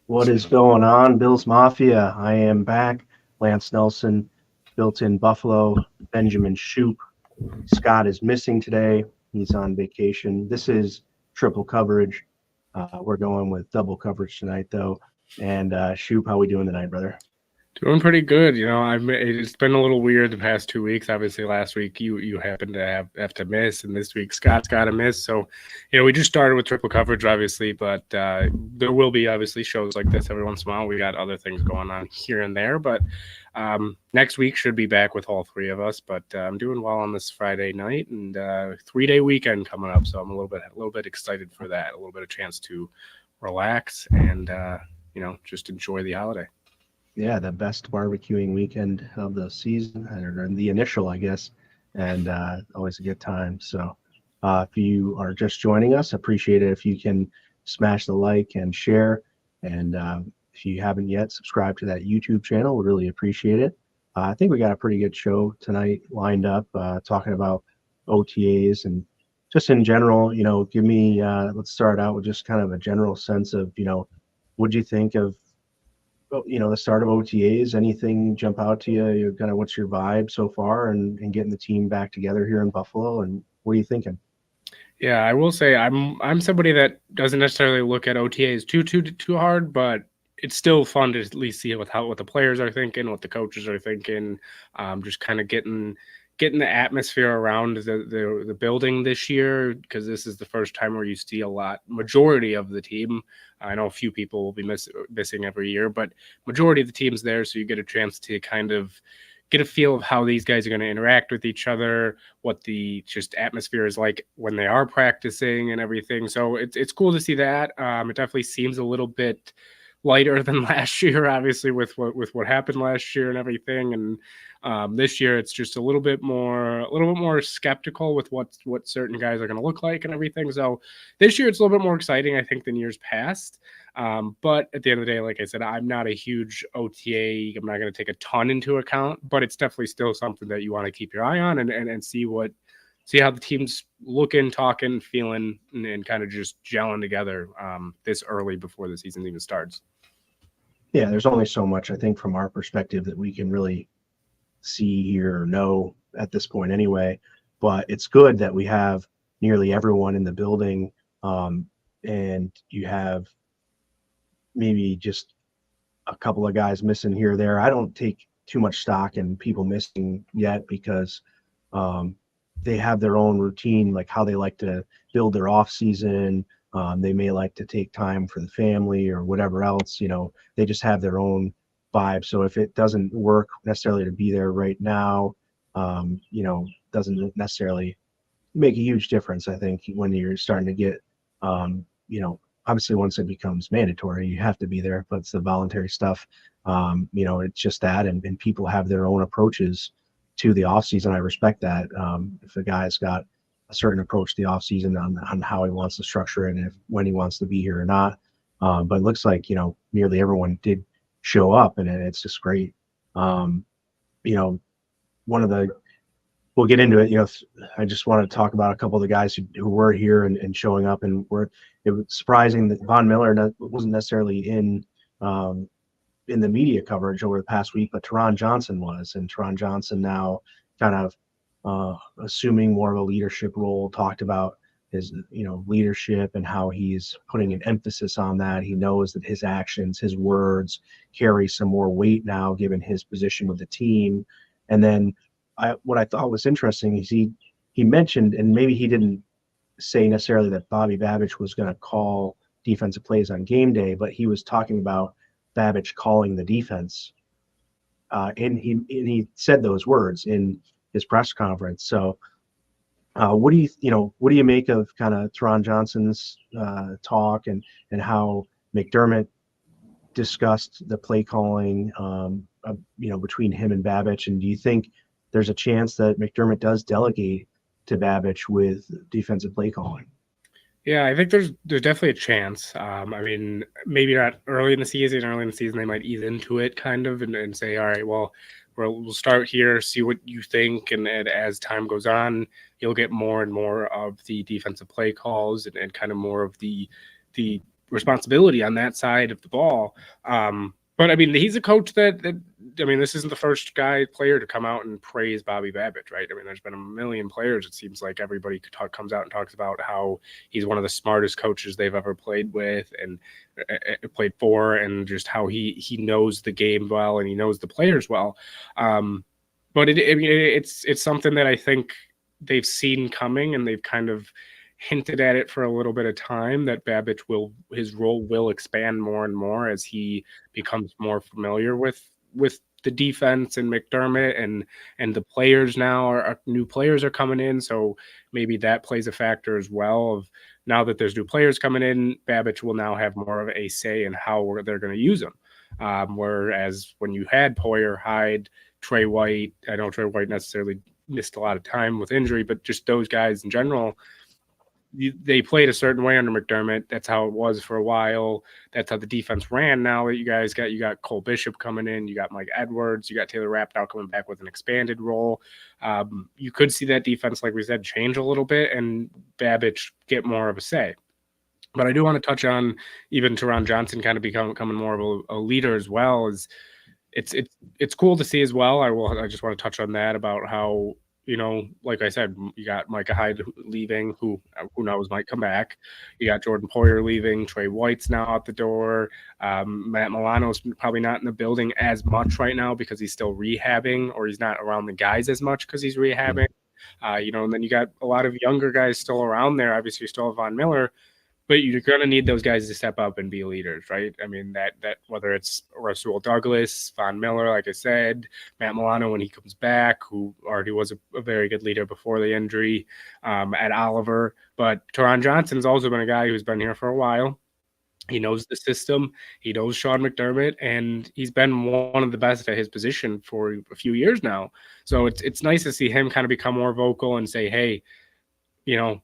What is going on, Bills Mafia? I am back. Lance Nelson, built in Buffalo, Benjamin Shoop. Scott is missing today. He's on vacation. This is triple coverage. We're going with double coverage tonight, though. And Shoop, how we doing tonight, brother? Doing pretty good. It's been a little weird the past 2 weeks. Obviously, last week you happened to have to miss, and this week Scott's got to miss. So, we just started with triple coverage, obviously, but there will be obviously shows like this every once in a while. We got other things going on here and there, but next week should be back with all three of us. But I'm doing well on this Friday night and 3-day weekend coming up, so I'm a little bit excited for that. A little bit of chance to relax and just enjoy the holiday. Yeah, the best barbecuing weekend of the season, or the initial, I guess, and always a good time. So, if you are just joining us, appreciate it if you can smash the like and share. And if you haven't yet, subscribe to that YouTube channel. We really appreciate it. I think we got a pretty good show tonight lined up, talking about OTAs and just in general. Give me. Let's start out with just kind of a general sense of, what'd you think of the start of OTAs? Anything jump out to you? Kind of what's your vibe so far and getting the team back together here in Buffalo? And what are you thinking? Yeah, I will say I'm somebody that doesn't necessarily look at OTAs too hard, but it's still fun to at least see what the players are thinking, what the coaches are thinking, just kind of getting the atmosphere around the building this year, because this is the first time where you see majority of the team. I know a few people will be missing every year, but majority of the team's there, so you get a chance to kind of get a feel of how these guys are going to interact with each other, what the just atmosphere is like when they are practicing and everything. So it's cool to see that. It definitely seems a little bit lighter than last year, obviously with what happened last year and everything. And this year it's just a little bit more skeptical with what certain guys are going to look like and everything. So this year it's a little bit more exciting, I think, than years past. But at the end of the day, like I said, I'm not a huge OTA. I'm not going to take a ton into account, but it's definitely still something that you want to keep your eye on and see how the team's looking, talking, feeling, and kind of just gelling together this early before the season even starts. Yeah, there's only so much, I think, from our perspective that we can really see, hear, or know at this point anyway. But it's good that we have nearly everyone in the building, and you have maybe just a couple of guys missing here or there. I don't take too much stock in people missing yet because they have their own routine, like how they like to build their off season. They may like to take time for the family or whatever else. They just have their own vibe. So if it doesn't work necessarily to be there right now, doesn't necessarily make a huge difference. I think when you're starting to get, obviously once it becomes mandatory, you have to be there, but it's the voluntary stuff. It's just that, and people have their own approaches to the off season. I respect that. If a guy's got a certain approach to the off season on how he wants to structure it and when he wants to be here or not. But it looks like, nearly everyone did show up, and it's just great. One of the, we'll get into it. I just want to talk about a couple of the guys who were here and showing up, and it was surprising that Von Miller wasn't necessarily in the media coverage over the past week, but Teron Johnson was, and Teron Johnson now kind of assuming more of a leadership role, talked about his, leadership and how he's putting an emphasis on that. He knows that his actions, his words carry some more weight now, given his position with the team. And then what I thought was interesting is he mentioned, and maybe he didn't say necessarily that Bobby Babich was going to call defensive plays on game day, but he was talking about Babich calling the defense. And he said those words in his press conference. So what do you make of kind of Teron Johnson's talk and how McDermott discussed the play calling, between him and Babich? And do you think there's a chance that McDermott does delegate to Babich with defensive play calling? Yeah, I think there's definitely a chance. Maybe not early in the season. Early in the season, they might ease into it kind of and say, all right, well, we'll start here, see what you think, and as time goes on, you'll get more and more of the defensive play calls and kind of more of the responsibility on that side of the ball. But I mean, he's a coach that I mean, this isn't the first player to come out and praise Bobby Babich, right? I mean, there's been a million players. It seems like everybody comes out and talks about how he's one of the smartest coaches they've ever played with and played for, and just how he knows the game well and he knows the players well. But it's something that I think they've seen coming, and they've kind of hinted at it for a little bit of time, that Babich his role will expand more and more as he becomes more familiar with the defense and McDermott and the players now are new players are coming in. So maybe that plays a factor as well, of now that there's new players coming in, Babich will now have more of a say in how they're going to use them. Whereas when you had Poyer, Hyde, Trey White, I know Trey White necessarily missed a lot of time with injury, but just those guys in general, they played a certain way under McDermott. That's how it was for a while. That's how the defense ran. Now that you got Cole Bishop coming in, you got Mike Edwards, you got Taylor Rapp now coming back with an expanded role. You could see that defense, like we said, change a little bit and Babich get more of a say. But I do want to touch on even Teron Johnson kind of becoming more of a leader as well. It's cool to see as well. I just want to touch on that about how, you know, like I said, you got Micah Hyde leaving, who knows might come back. You got Jordan Poyer leaving. Trey White's now out the door. Matt Milano's probably not in the building as much right now because he's still rehabbing, or he's not around the guys as much because he's rehabbing. You know, and then you got a lot of younger guys still around there. Obviously, you still have Von Miller, but you're going to need those guys to step up and be leaders, right? I mean, that whether it's Rasul Douglas, Von Miller, like I said, Matt Milano when he comes back, who already was a very good leader before the injury, at Oliver. But Teron Johnson's also been a guy who's been here for a while. He knows the system. He knows Sean McDermott, and he's been one of the best at his position for a few years now. So it's nice to see him kind of become more vocal and say, hey, you know,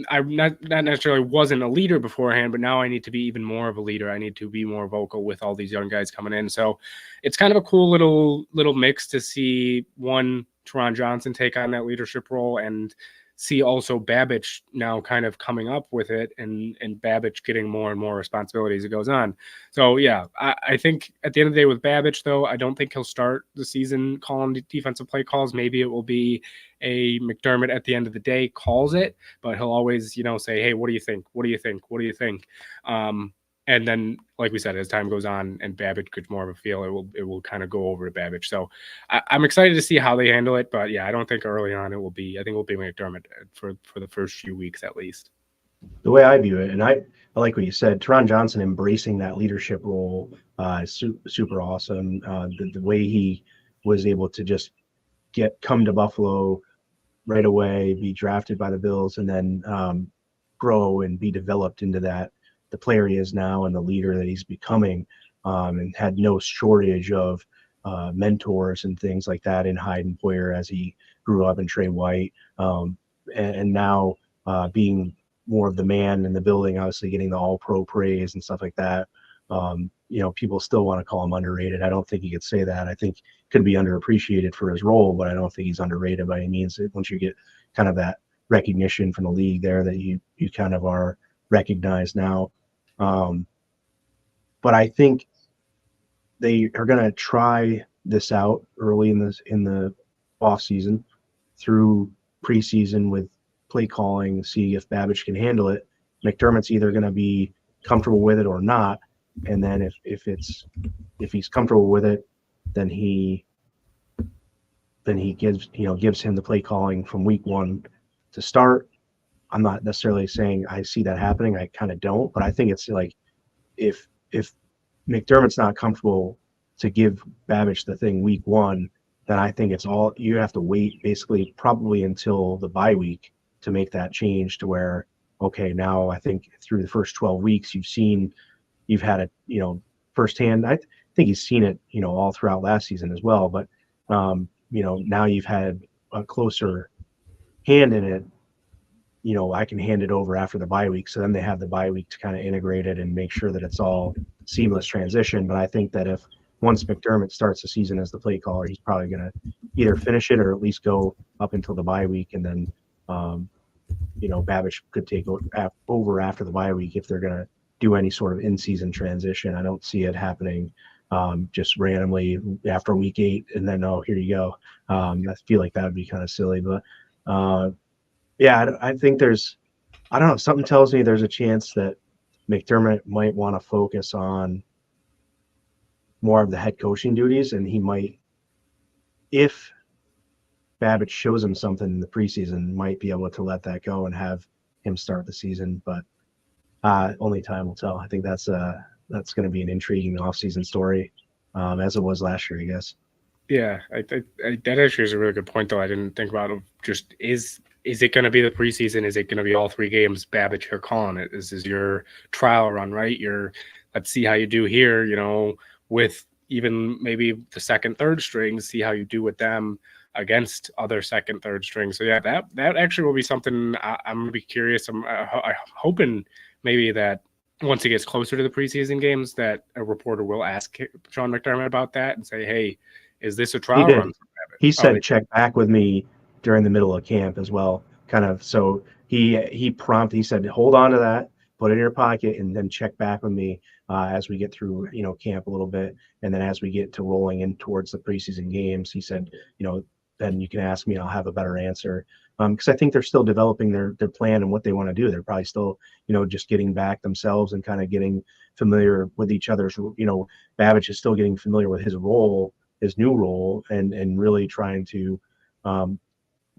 I not necessarily wasn't a leader beforehand, but now I need to be even more of a leader. I need to be more vocal with all these young guys coming in. So it's kind of a cool little mix to see Teron Johnson take on that leadership role, and see also Babich now kind of coming up with it, and Babich getting more and more responsibility as it goes on. So yeah, I think at the end of the day with Babich, though, I don't think he'll start the season calling defensive play calls. Maybe it will be a McDermott at the end of the day calls it, but he'll always, you know, say, hey, what do you think? What do you think? What do you think? And then, like we said, as time goes on and Babich gets more of a feel, it will kind of go over to Babich. So I'm excited to see how they handle it. But yeah, I don't think early on it will be. I think it will be McDermott for the first few weeks at least. The way I view it, and I like what you said, Teron Johnson embracing that leadership role is super awesome. The way he was able to just come to Buffalo right away, be drafted by the Bills, and then grow and be developed into the player he is now and the leader that he's becoming, and had no shortage of mentors and things like that in Hyde and Poyer as he grew up, in Trey White, and now being more of the man in the building, obviously getting the all-pro praise and stuff like that. You know, people still want to call him underrated. I don't think he could say that. I think could be underappreciated for his role, but I don't think he's underrated by any means. Once you get kind of that recognition from the league there, that you kind of are recognized now. But I think they are going to try this out early in the off season through preseason with play calling, see if Babich can handle it. McDermott's either going to be comfortable with it or not, and then if he's comfortable with it, then he gives him the play calling from week one to start. I'm not necessarily saying I see that happening. I kind of don't, but I think it's like if McDermott's not comfortable to give Babich the thing week one, then I think you have to wait basically probably until the bye week to make that change to where, okay, now I think through the first 12 weeks you've had it, you know, firsthand. I think he's seen it, you know, all throughout last season as well, but you know, now you've had a closer hand in it. You know, I can hand it over after the bye week. So then they have the bye week to kind of integrate it and make sure that it's all seamless transition. But I think that if once McDermott starts the season as the play caller, he's probably going to either finish it or at least go up until the bye week. And then, you know, Babich could take over after the bye week if they're going to do any sort of in-season transition. I don't see it happening just randomly after week 8 and then, oh, here you go. I feel like that would be kind of silly, but yeah, I think I don't know, something tells me there's a chance that McDermott might want to focus on more of the head coaching duties, and he might, if Babich shows him something in the preseason, might be able to let that go and have him start the season. But only time will tell. I think that's going to be an intriguing offseason story, as it was last year, I guess. Yeah, that actually is a really good point, though. I didn't think about it. Just is it going to be the preseason? Is it going to be all 3 games? Babich, you're calling it. This is your trial run, right? Let's see how you do here. With even maybe the second, third strings, see how you do with them against other second, third strings. So yeah, that actually will be something I'm going to be curious. I'm hoping maybe that once it gets closer to the preseason games, that a reporter will ask Sean McDermott about that and say, "Hey, is this a trial run?" He said, "Check back with me during the middle of camp as well." Kind of. So he said, "Hold on to that, put it in your pocket, and then check back with me as we get through, camp a little bit, and then as we get to rolling in towards the preseason games." He said, "Then you can ask me, and I'll have a better answer." Because I think they're still developing their plan and what they want to do. They're probably still, just getting back themselves and kind of getting familiar with each other's. Babich is still getting familiar with his role, his new role, and really trying to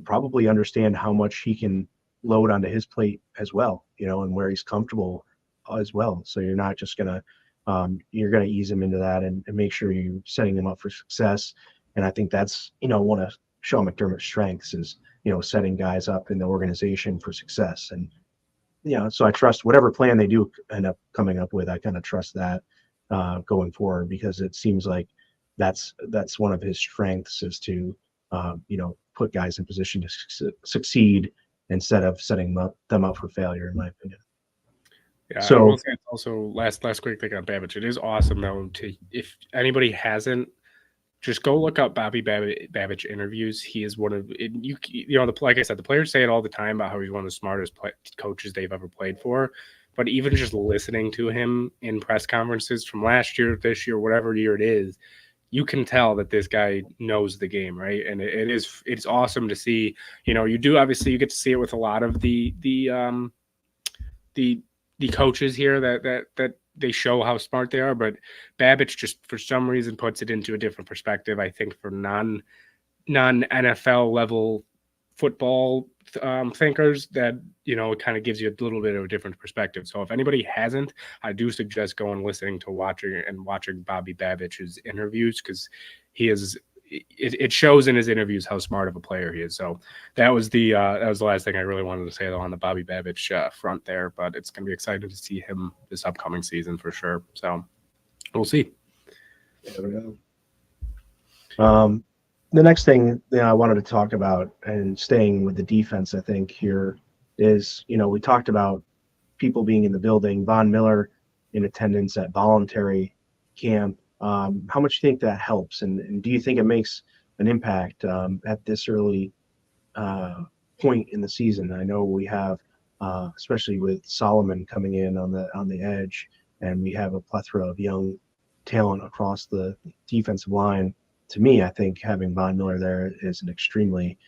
probably understand how much he can load onto his plate as well, and where he's comfortable as well. So you're not just gonna you're gonna ease him into that and make sure you're setting him up for success. And I think that's one of Sean McDermott's strengths is setting guys up in the organization for success. And so I trust whatever plan they do end up coming up with. I kind of trust that going forward, because it seems like that's one of his strengths is to put guys in position to succeed instead of setting them up for failure, in my opinion. Yeah, so I will say also last quick thing on Babich. It is awesome though if anybody hasn't, just go look up Bobby Babich interviews. He is one of like I said, the players say it all the time about how he's one of the smartest coaches they've ever played for. But even just listening to him in press conferences from last year, this year, whatever year it is, you can tell that this guy knows the game, right? And it's awesome to see. You do obviously you get to see it with a lot of the coaches here that they show how smart they are, but Babich just for some reason puts it into a different perspective. I think for non NFL level football thinkers, that it kind of gives you a little bit of a different perspective. So if anybody hasn't, I do suggest going listening to watching Bobby Babich's interviews, because he is. It shows in his interviews how smart of a player he is. So that was the last thing I really wanted to say though on the Bobby Babich front there. But it's going to be exciting to see him this upcoming season for sure. So we'll see. There we go. The next thing I wanted to talk about, and staying with the defense, I think here is, we talked about people being in the building, Von Miller in attendance at voluntary camp. How much do you think that helps? And do you think it makes an impact at this early point in the season? I know we have, especially with Solomon coming in on the edge, and we have a plethora of young talent across the defensive line. To me, I think having Von Miller there is an extremely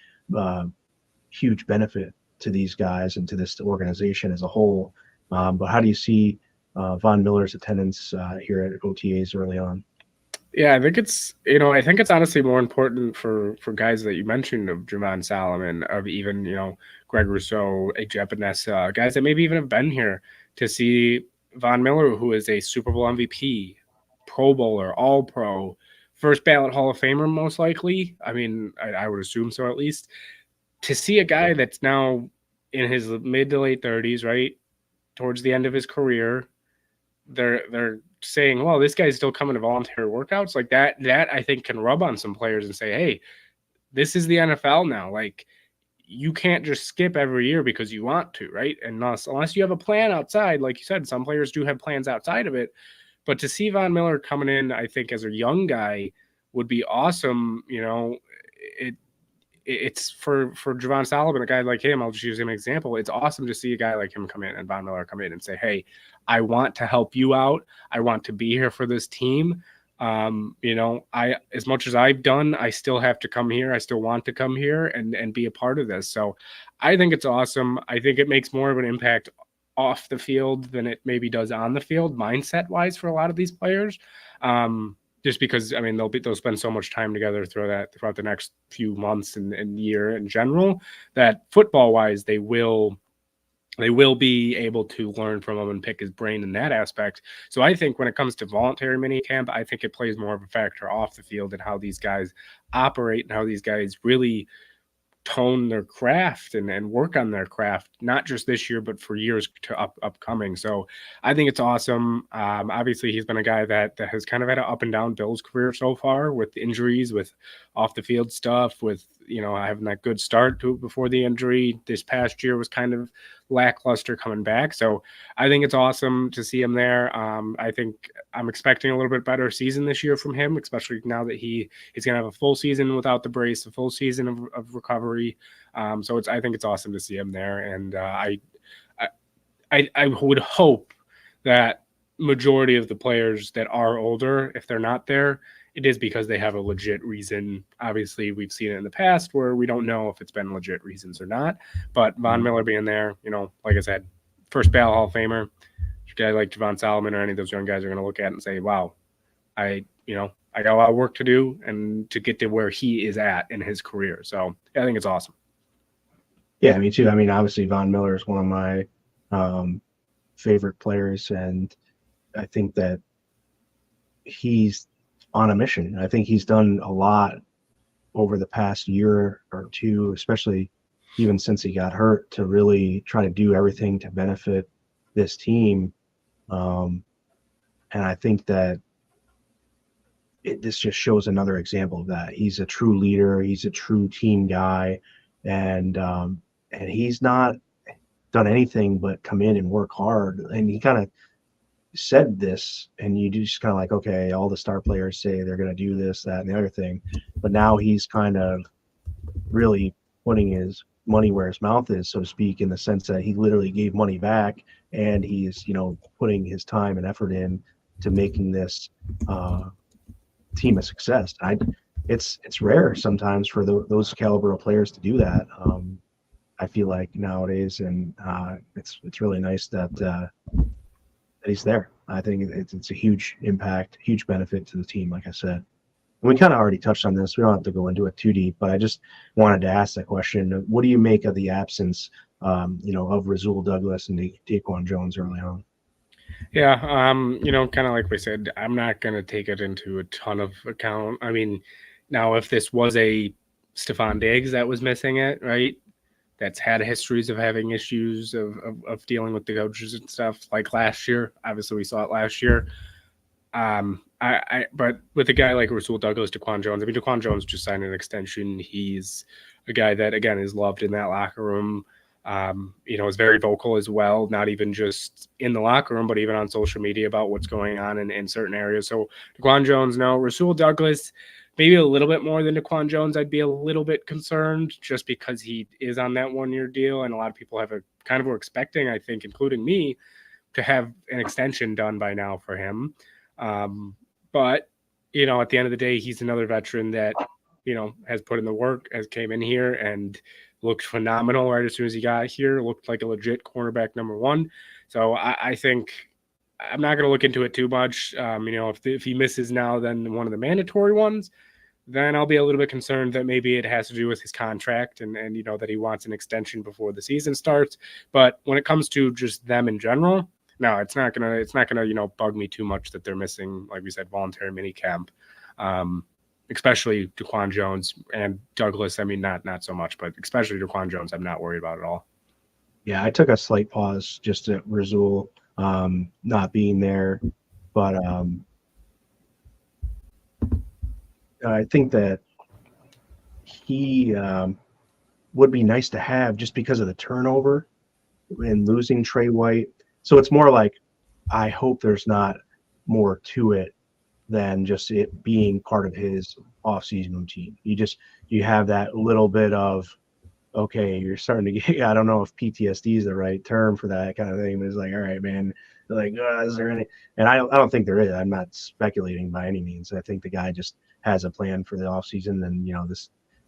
huge benefit to these guys and to this organization as a whole. But how do you see Von Miller's attendance here at OTAs early on? Yeah, I think it's honestly more important for guys that you mentioned, of Javon Solomon, of even Greg Rousseau, AJ Epinesa, guys that maybe even have been here, to see Von Miller, who is a Super Bowl MVP, Pro Bowler, All Pro, first ballot Hall of Famer most likely. I mean, I would assume so at least. To see a guy that's now in his mid to late 30s, right, towards the end of his career, they're saying, well, this guy's still coming to voluntary workouts, like that I think can rub on some players and say, hey, this is the NFL now. Like, you can't just skip every year because you want to, right? And unless you have a plan outside, like you said, some players do have plans outside of it. But to see Von Miller coming in, I think as a young guy would be awesome. it's for Javon Solomon, a guy like him, I'll just use him as an example. It's awesome to see a guy like him come in and Von Miller come in and say, hey, I want to help you out. I want to be here for this team. As much as I've done, I still have to come here. I still want to come here and be a part of this. So I think it's awesome. I think it makes more of an impact off the field than it maybe does on the field, mindset wise, for a lot of these players. Just because, I mean, they'll spend so much time together throughout the next few months and year in general, that football wise, they will be able to learn from him and pick his brain in that aspect. So I think when it comes to voluntary minicamp, I think it plays more of a factor off the field and how these guys operate and how these guys really tone their craft and work on their craft, not just this year, but for years to upcoming. So I think it's awesome. Obviously, he's been a guy that has kind of had an up and down Bills career so far, with injuries, with off the field stuff, with, having that good start to before the injury. This past year was kind of lackluster coming back. So I think it's awesome to see him there. I think I'm expecting a little bit better season this year from him, especially now that he's going to have a full season without the brace, a full season of recovery. So I think it's awesome to see him there. And I would hope that majority of the players that are older, if they're not there, it is because they have a legit reason. Obviously, we've seen it in the past where we don't know if it's been legit reasons or not. But Von Miller being there, like I said, first ballot Hall of Famer, a guy like Javon Solomon or any of those young guys are going to look at it and say, wow, I got a lot of work to do and to get to where he is at in his career. So I think it's awesome. Yeah, me too. I mean, obviously, Von Miller is one of my favorite players, and I think that he's on a mission. I think he's done a lot over the past year or two, especially even since he got hurt, to really try to do everything to benefit this team. And I think that this just shows another example of that. He's a true leader. He's a true team guy. And he's not done anything but come in and work hard. And he kind of said this, and you just kind of like, okay, all the star players say they're going to do this, that, and the other thing, but now he's kind of really putting his money where his mouth is, so to speak, in the sense that he literally gave money back, and he's putting his time and effort in to making this team a success. It's rare sometimes for those caliber of players to do that. I feel like nowadays, and it's really nice that he's there. I think it's a huge impact, huge benefit to the team, like I said. And we kind of already touched on this. We don't have to go into it too deep, but I just wanted to ask that question. What do you make of the absence, of Rasul Douglas and Daquan Jones early on? Yeah, kind of like we said, I'm not going to take it into a ton of account. I mean, now if this was a Stephon Diggs that was missing it, right? That's had histories of having issues of dealing with the coaches and stuff, like last year. Obviously, we saw it last year. But with a guy like Rasul Douglas, Daquan Jones, I mean, Daquan Jones just signed an extension. He's a guy that, again, is loved in that locker room. Is very vocal as well, not even just in the locker room, but even on social media about what's going on in certain areas. So Daquan Jones, no. Rasul Douglas, maybe a little bit more than Daquan Jones. I'd be a little bit concerned just because he is on that 1-year deal, and a lot of people were expecting, I think, including me, to have an extension done by now for him. But at the end of the day, he's another veteran that, has put in the work, has came in here and looked phenomenal right as soon as he got here, looked like a legit cornerback number one. So I think I'm not going to look into it too much. If he misses now, then one of the mandatory ones, then I'll be a little bit concerned that maybe it has to do with his contract and that he wants an extension before the season starts. But when it comes to just them in general, no, it's not gonna bug me too much that they're missing, like we said, voluntary minicamp. Especially Daquan Jones and Douglas. I mean, not so much, but especially Daquan Jones, I'm not worried about at all. Yeah, I took a slight pause just at Rasul not being there, but I think that he would be nice to have just because of the turnover and losing Trey White. So it's more like, I hope there's not more to it than just it being part of his off-season routine. You have that little bit of, okay, you're starting to get, I don't know if PTSD is the right term for that kind of thing, but it's like, all right, man, like, is there any, and I don't think there is. I'm not speculating by any means. I think the guy just has a plan for the offseason, and,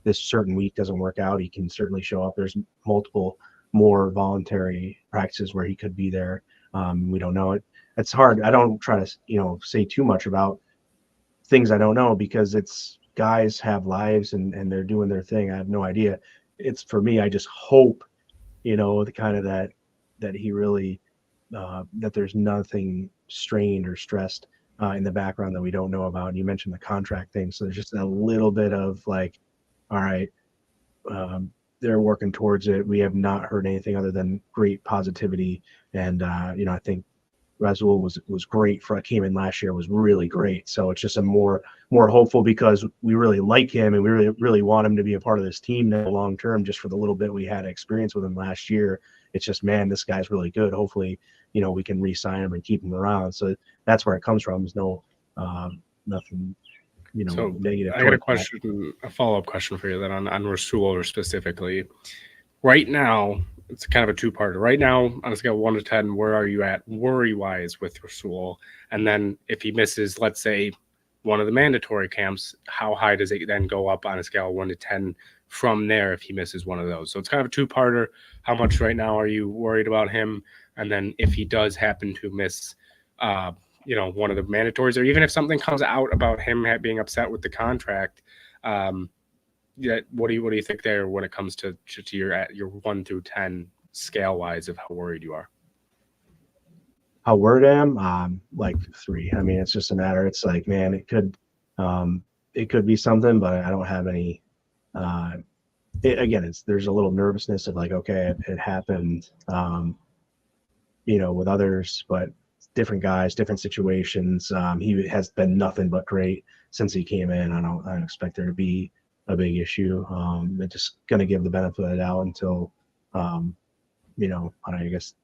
this certain week doesn't work out, he can certainly show up. There's multiple more voluntary practices where he could be there. We don't know it. It's hard. I don't try to, say too much about things I don't know, because it's guys have lives and they're doing their thing. I have no idea. It's for me, I just hope, the kind of that he really, that there's nothing strained or stressed in the background that we don't know about. And you mentioned the contract thing. So there's just a little bit of like, all right, they're working towards it. We have not heard anything other than great positivity. And, I think Rasul was great came in last year, was really great. So it's just a more hopeful, because we really like him and we really want him to be a part of this team now long term. Just for the little bit we had experience with him last year, it's just, man, this guy's really good. Hopefully, we can re-sign him and keep him around. So that's where it comes from. There's no nothing, So negative. I got a question, a follow-up question for you then on Rasul specifically. Right now, it's kind of a two-parter. Right now, on a scale of 1 to 10, where are you at worry-wise with Rasul? And then if he misses, let's say, one of the mandatory camps, how high does it then go up on a scale of 1 to 10 from there if he misses one of those? So it's kind of a two-parter. How much right now are you worried about him? And then if he does happen to miss one of the mandatories, or even if something comes out about him being upset with the contract, what do you think there when it comes to your 1 through 10 scale wise of how worried you are? How worried I am? Like 3. I mean, it's just a matter. It's like, man, it could be something, but I don't have any. There's a little nervousness of like, okay, it happened, with others, but different guys, different situations. He has been nothing but great since he came in. I don't expect there to be a big issue. I'm just going to give the benefit of the doubt until, I guess,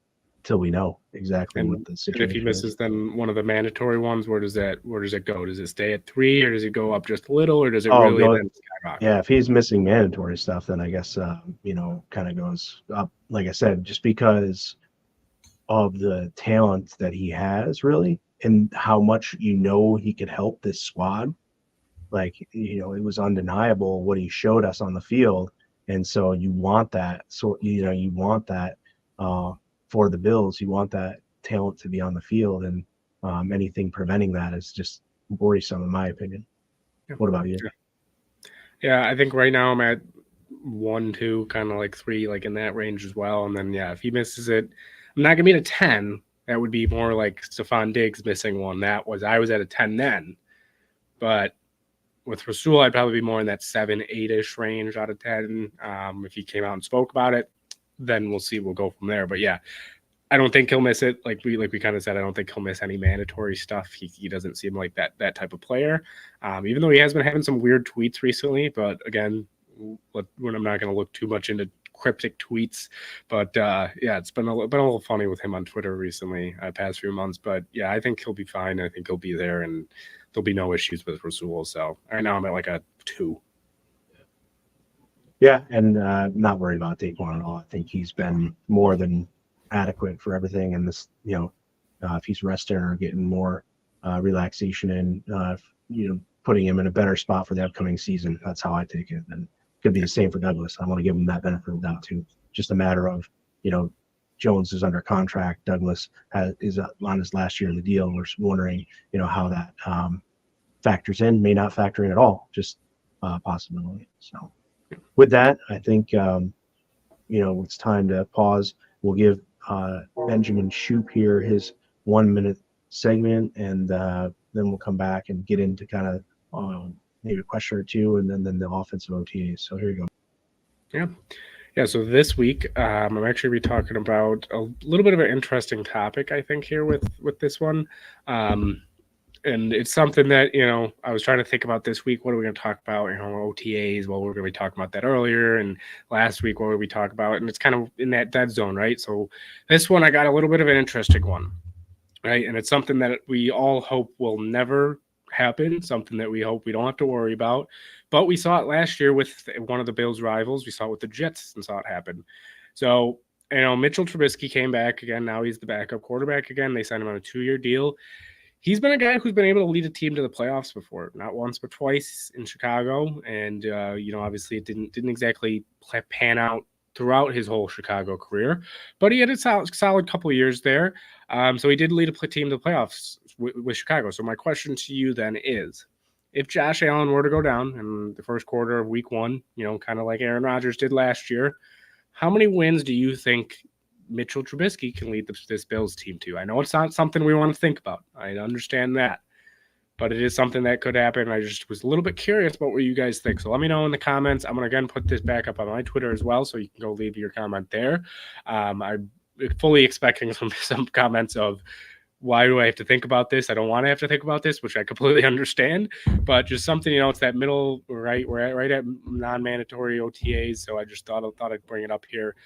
till we know exactly what the situation is. If he misses then one of the mandatory ones, where does it go? Does it stay at 3, or does it go up just a little, or does it really then skyrocket? Yeah, if he's missing mandatory stuff, then I guess, kind of goes up, like I said, just because of the talent that he has, really, and how much he could help this squad. Like, it was undeniable what he showed us on the field, and so you want that. So you want that for the Bills. You want that talent to be on the field, and anything preventing that is just worrisome, in my opinion. Yeah. What about you? Yeah, I think right now I'm at 1, 2, kind of like 3, like in that range as well. And then if he misses it, I'm not gonna be at a 10. That would be more like Stephon Diggs missing one. I was at a 10 then, but with Rasul, I'd probably be more in that 7, 8-ish range out of 10. If he came out and spoke about it, then we'll see. We'll go from there. But yeah, I don't think he'll miss it. Like we kind of said, I don't think he'll miss any mandatory stuff. He doesn't seem like that type of player. Even though he has been having some weird tweets recently. But again, when I'm not going to look too much into cryptic tweets, but it's been a little funny with him on Twitter recently, past few months. But yeah, I think he'll be fine. I think he'll be there, and there'll be no issues with Rasul. So right now I'm at like a 2. Yeah, and not worried about Daquan at all. I think he's been more than adequate for everything. And this, if he's resting or getting more relaxation in, putting him in a better spot for the upcoming season. That's how I take it. And it could be the same for Douglas. I want to give him that benefit of the doubt too. Just a matter of, Jones is under contract. Douglas is on his last year of the deal. We're wondering, how that factors in. May not factor in at all. Just possibility. So with that, I think, it's time to pause. We'll give Benjamin Shoop here his 1-minute segment, and then we'll come back and get into kind of maybe a question or two, and then the offensive OTAs. So here you go. Yeah. So this week, I'm actually talking about a little bit of an interesting topic, I think, here with this one. And it's something that, I was trying to think about this week. What are we going to talk about? OTAs. Well, we're going to be talking about that earlier. And last week, what did we talk about? And it's kind of in that dead zone, right? So this one, I got a little bit of an interesting one, right? And it's something that we all hope will never happen, something that we hope we don't have to worry about. But we saw it last year with one of the Bills' rivals. We saw it with the Jets and saw it happen. So, Mitchell Trubisky came back again. Now he's the backup quarterback again. They signed him on a 2-year deal. He's been a guy who's been able to lead a team to the playoffs before, not once but twice in Chicago. And obviously it didn't exactly pan out throughout his whole Chicago career, but he had a solid couple of years there. So he did lead a team to the playoffs with Chicago. So my question to you then is, if Josh Allen were to go down in the first quarter of week 1, kind of like Aaron Rodgers did last year, how many wins do you think Mitchell Trubisky can lead this Bills team to? I know it's not something we want to think about. I understand that, but it is something that could happen. I just was a little bit curious about what you guys think. So let me know in the comments. I'm going to again put this back up on my Twitter as well, so you can go leave your comment there. I'm fully expecting some comments of, why do I have to think about this? I don't want to have to think about this, which I completely understand, but just something, it's that middle, right? We're right at non-mandatory OTAs. So I just thought I'd bring it up here.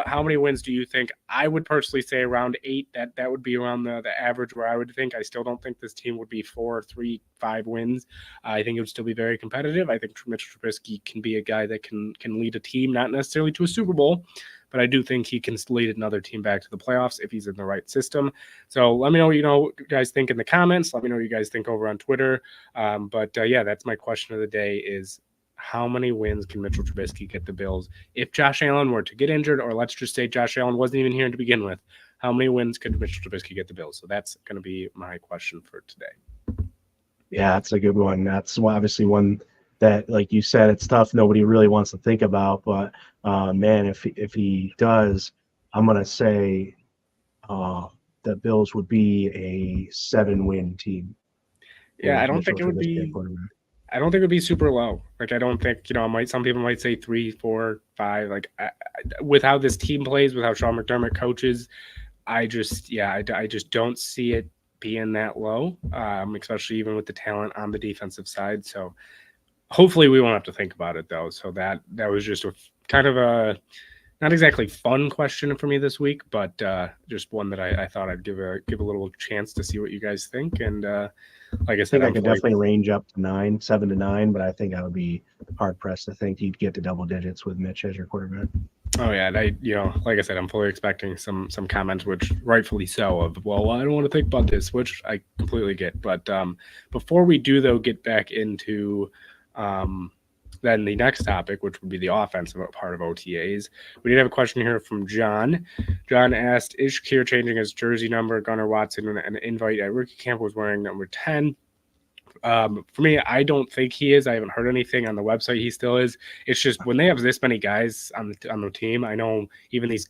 How many wins do you think? I would personally say around 8. That would be around the average where I would think. I still don't think this team would be 4, 3, 5 wins. I think it would still be very competitive. I think Mitchell Trubisky can be a guy that can lead a team, not necessarily to a Super Bowl, but I do think he can lead another team back to the playoffs if he's in the right system. So let me know what you guys think in the comments. Let me know what you guys think over on Twitter. That's my question of the day is, how many wins can Mitchell Trubisky get the Bills if Josh Allen were to get injured, or let's just say Josh Allen wasn't even here to begin with? How many wins could Mitchell Trubisky get the Bills? So that's going to be my question for today. Yeah, that's a good one. That's obviously one that, like you said, it's tough. Nobody really wants to think about, but man, if he does, I'm gonna say the Bills would be a 7-win team. Yeah, I don't think it would be. I don't think it would be super low. Like, I don't think, some people might say 3, 4, 5. Like, with how this team plays, with how Sean McDermott coaches, I just don't see it being that low, especially even with the talent on the defensive side. So hopefully we won't have to think about it, though. So that was just a kind of a not exactly fun question for me this week, but just one that I thought I'd give a little chance to see what you guys think. And like I said, I could definitely range up to 7 to 9, but I think I would be hard pressed to think you'd get to double digits with Mitch as your quarterback. Oh yeah, and like I said, I'm fully expecting some comments, which rightfully so, of, well, I don't want to think about this, which I completely get. But before we do, though, get back into then the next topic, which would be the offensive part of OTAs, we did have a question here from John. John asked, is Shakir changing his jersey number? Gunnar Watson, an invite at rookie camp, was wearing number 10. For me, I don't think he is. I haven't heard anything on the website. He still is. It's just when they have this many guys on the team, I know even these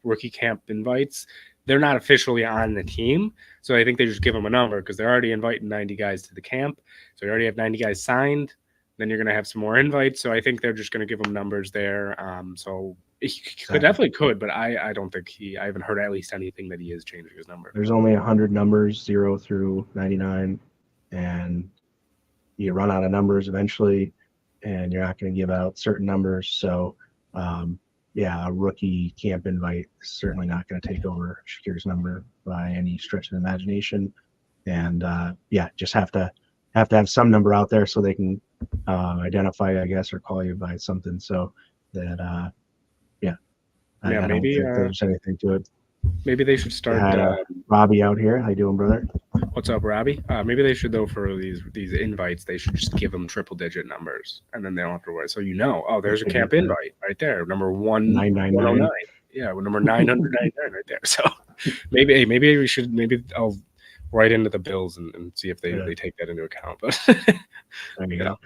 rookie camp invites, they're not officially on the team. So I think they just give them a number because they're already inviting 90 guys to the camp. So you already have 90 guys signed. Then you're going to have some more invites. So I think they're just going to give them numbers there. So he definitely could, but I don't think I haven't heard at least anything that he is changing his number. There's only 100 numbers, 0 through 99. And you run out of numbers eventually, and you're not going to give out certain numbers. So, a rookie camp invite is certainly not going to take over Shakir's number by any stretch of the imagination. And just have to have some number out there so they can identify, I guess, or call you by something. So that, I don't think there's anything to it. Maybe they should start. Robbie out here. How you doing, brother? What's up, Robbie? Maybe they should, though, for these invites, they should just give them triple-digit numbers, and then they don't have to worry. So there's a camp invite right there, number 199. Yeah, number 999 right there. So maybe I'll write into the Bills and see if they take that into account. But there you go.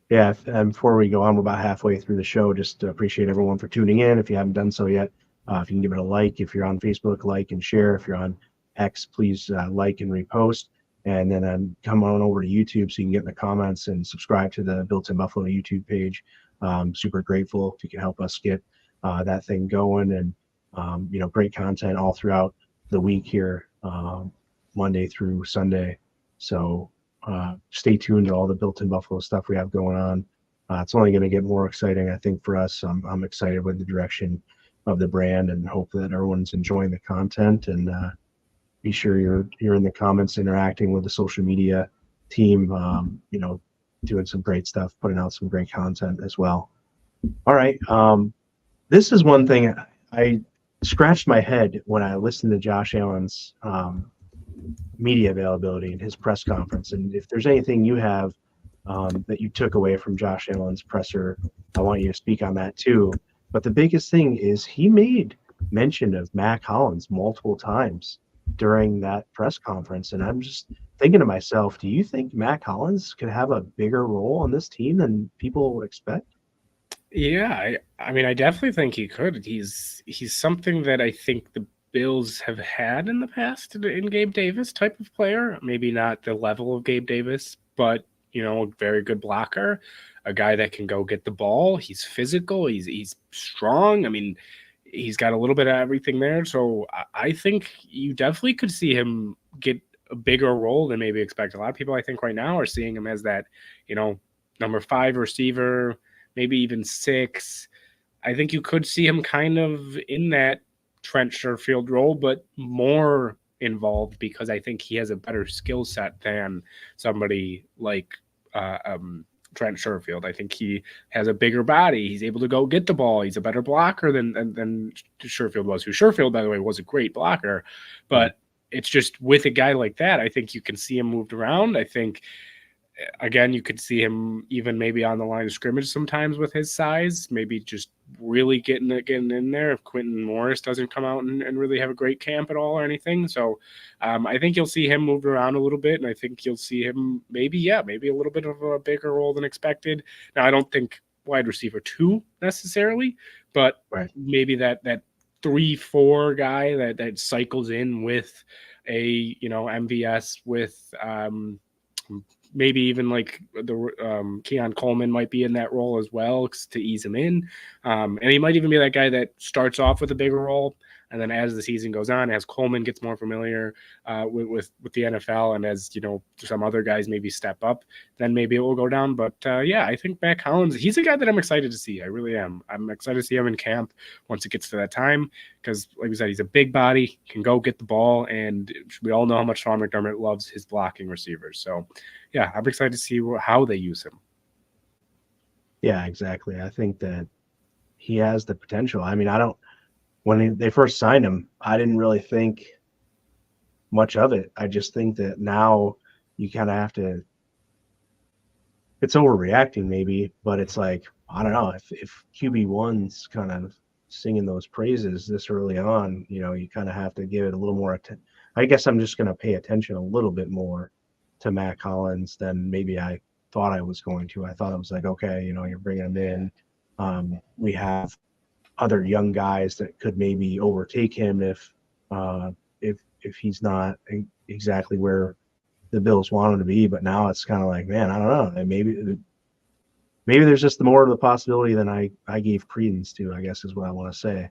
Yeah, and before we go on, we're about halfway through the show. Just appreciate everyone for tuning in. If you haven't done so yet, if you can give it a like. If you're on Facebook, like and share. If you're on X, please like and repost. And then come on over to YouTube so you can get in the comments and subscribe to the Built in Buffalo YouTube page. Super grateful if you can help us get that thing going. And, great content all throughout the week here, Monday through Sunday. So stay tuned to all the Built in Buffalo stuff we have going on. It's only going to get more exciting, I think, for us. I'm excited with the direction of the brand and hope that everyone's enjoying the content. And be sure you're in the comments interacting with the social media team, doing some great stuff, putting out some great content as well. All right. This is one thing I scratched my head when I listened to Josh Allen's media availability and his press conference. And if there's anything you have that you took away from Josh Allen's presser, I want you to speak on that too. But the biggest thing is he made mention of Matt Collins multiple times during that press conference. And I'm just thinking to myself, do you think Matt Collins could have a bigger role on this team than people expect? Yeah, I mean, I definitely think he could. He's something that I think the Bills have had in the past in Gabe Davis type of player. Maybe not the level of Gabe Davis, but a very good blocker, a guy that can go get the ball. He's physical. He's strong. I mean, he's got a little bit of everything there. So I think you definitely could see him get a bigger role than maybe expect. A lot of people, I think, right now are seeing him as that, number 5 receiver, maybe even 6. I think you could see him kind of in that Trent Sherfield role, but more involved because I think he has a better skill set than somebody like Trent Sherfield. I think he has a bigger body. He's able to go get the ball. He's a better blocker than Sherfield was. Who Sherfield, by the way, was a great blocker, but it's just with a guy like that, I think you can see him moved around. I think, again, you could see him even maybe on the line of scrimmage sometimes with his size, maybe just really getting in there if Quentin Morris doesn't come out and really have a great camp at all or anything. So I think you'll see him moved around a little bit, and I think you'll see him maybe a little bit of a bigger role than expected. Now, I don't think wide receiver 2 necessarily, but maybe that 3-4 guy that cycles in with a MVS with maybe even like the Keon Coleman might be in that role as well to ease him in. And he might even be that guy that starts off with a bigger role. And then as the season goes on, as Coleman gets more familiar with the NFL, and as some other guys maybe step up, then maybe it will go down. But I think Matt Collins, he's a guy that I'm excited to see. I really am. I'm excited to see him in camp once it gets to that time, because like we said, he's a big body, can go get the ball, and we all know how much Sean McDermott loves his blocking receivers. So yeah, I'm excited to see how they use him. Yeah, exactly. I think that he has the potential. I mean, when they first signed him, I didn't really think much of it. I just think that now you kind of have to, it's overreacting maybe, but it's like, I don't know, if QB1's kind of singing those praises this early on, you kind of have to give it a little more attention. I guess I'm just going to pay attention a little bit more to Matt Collins than maybe I thought I was going to. I thought it was like, okay, you're bringing him in. We have other young guys that could maybe overtake him if he's not exactly where the Bills want him to be. But now it's kind of like, man, I don't know. Maybe there's just more of the possibility than I gave credence to, I guess is what I want to say.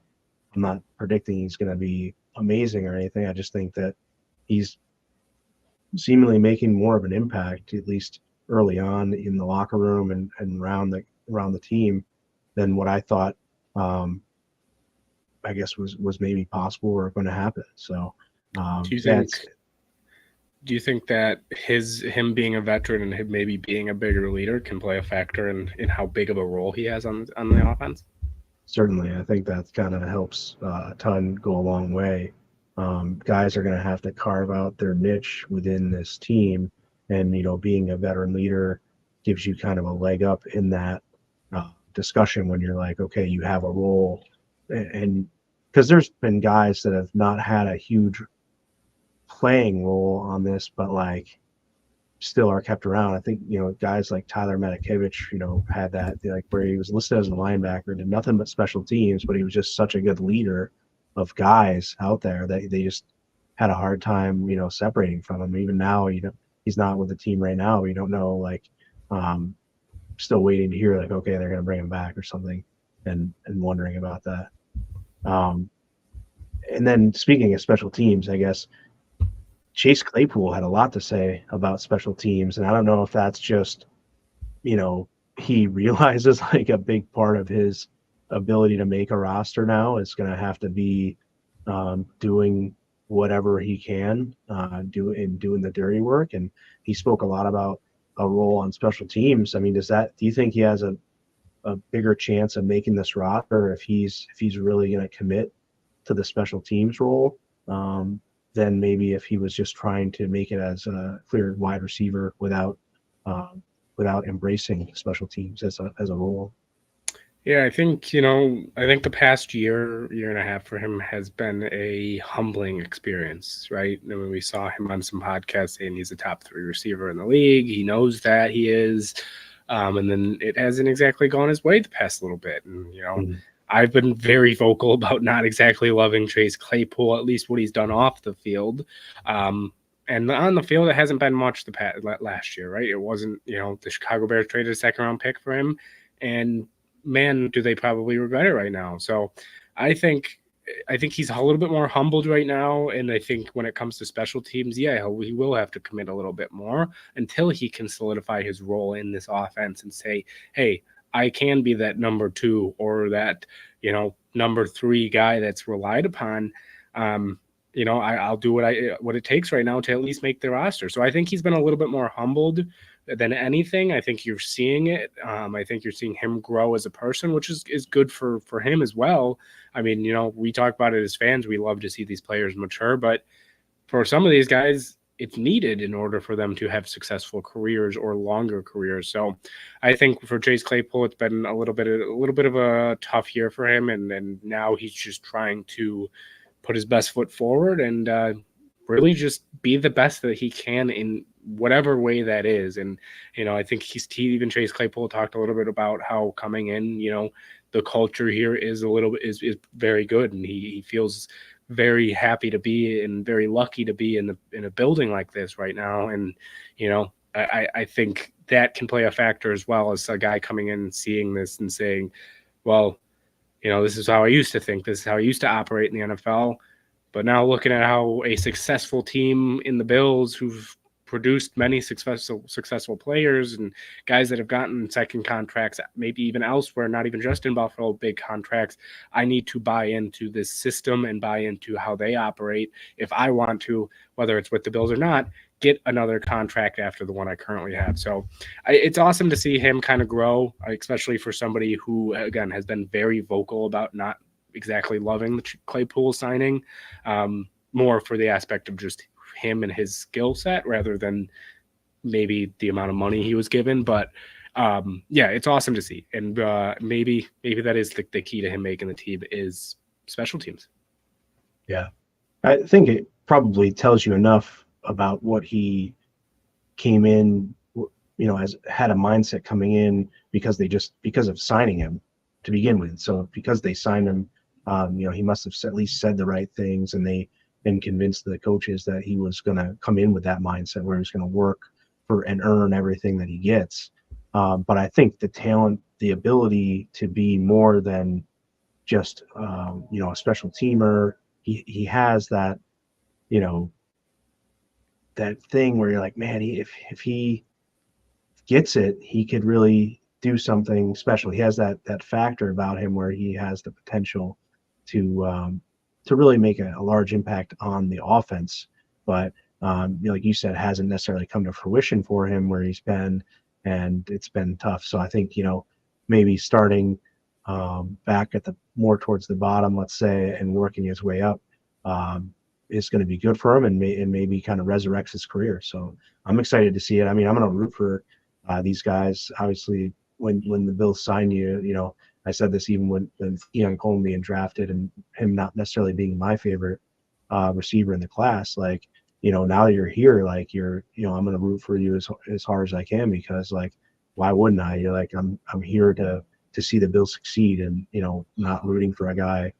I'm not predicting he's going to be amazing or anything. I just think that he's seemingly making more of an impact, at least early on in the locker room and around the team, than what I thought I guess was maybe possible or going to happen. So do you think that him being a veteran and him maybe being a bigger leader can play a factor in how big of a role he has on the offense? Certainly. I think that kind of helps a ton, go a long way. Guys are going to have to carve out their niche within this team, and being a veteran leader gives you kind of a leg up in that discussion when you're like, okay, you have a role. And because there's been guys that have not had a huge playing role on this, but like still are kept around. I think guys like Tyler Matakevich, had that, like, where he was listed as a linebacker, did nothing but special teams, but he was just such a good leader of guys out there that they just had a hard time separating from him. Even now, he's not with the team right now. We don't know, like, still waiting to hear, like, okay, they're going to bring him back or something, and wondering about that. And then speaking of special teams, I guess Chase Claypool had a lot to say about special teams, and I don't know if that's just, he realizes like a big part of his ability to make a roster now is going to have to be doing whatever he can doing the dirty work. And he spoke a lot about a role on special teams. I mean, do you think he has a bigger chance of making this roster if he's really going to commit to the special teams role than maybe if he was just trying to make it as a clear wide receiver without embracing special teams as a role? Yeah, I think the past year and a half for him has been a humbling experience, right? I mean, we saw him on some podcasts saying he's a top 3 receiver in the league. He knows that he is. And then it hasn't exactly gone his way the past little bit. And, I've been very vocal about not exactly loving Chase Claypool, at least what he's done off the field. And on the field, it hasn't been much last year, right? It wasn't, the Chicago Bears traded a 2nd-round pick for him. And, man, do they probably regret it right now. So I think he's a little bit more humbled right now. And I think when it comes to special teams, he will have to commit a little bit more until he can solidify his role in this offense and say, hey, I can be that number 2 or that, number 3 guy that's relied upon. I'll do what it takes right now to at least make the roster. So I think he's been a little bit more humbled than anything. I think you're seeing it. I think you're seeing him grow as a person, which is good for him as well. I mean, we talk about it as fans. We love to see these players mature, but for some of these guys, it's needed in order for them to have successful careers or longer careers. So I think for Chase Claypool, it's been a little bit of a tough year for him. And now he's just trying to put his best foot forward and really just be the best that he can in whatever way that is. And, I think even Chase Claypool talked a little bit about how coming in, the culture here is very good. And he feels very happy to be and very lucky to be in a building like this right now. And, I think that can play a factor as well as a guy coming in and seeing this and saying, well, this is how I used to think. This is how I used to operate in the NFL. But now looking at how a successful team in the Bills who've produced many successful players and guys that have gotten second contracts, maybe even elsewhere, not even just in Buffalo, big contracts. I need to buy into this system and buy into how they operate if I want to, whether it's with the Bills or not, get another contract after the one I currently have. So it's awesome to see him kind of grow, especially for somebody who, again, has been very vocal about not exactly loving the Claypool signing, more for the aspect of just him and his skill set rather than maybe the amount of money he was given. But it's awesome to see. And maybe that is the key to him making the team is special teams. Yeah. I think it probably tells you enough about what he came in, had a mindset coming in because of signing him to begin with. So because they signed him, he must have at least said the right things, and they been convinced the coaches that he was going to come in with that mindset where he's going to work for and earn everything that he gets. But I think the talent, the ability to be more than just, a special teamer, he has that, that thing where you're like, man, if he gets it, he could really do something special. He has that factor about him where he has the potential to really make a large impact on the offense, but like you said, hasn't necessarily come to fruition for him where he's been, and it's been tough. So I think maybe starting back at the more towards the bottom, let's say, and working his way up is going to be good for him, and maybe kind of resurrects his career. So I'm excited to see it. I mean, I'm going to root for these guys. Obviously, when the Bills sign you, I said this even when Keon Coleman being drafted and him not necessarily being my favorite receiver in the class. Like, now that you're here, like I'm going to root for you as hard as I can, because like, why wouldn't I? You're like, I'm here to see the Bills succeed, and not rooting for a guy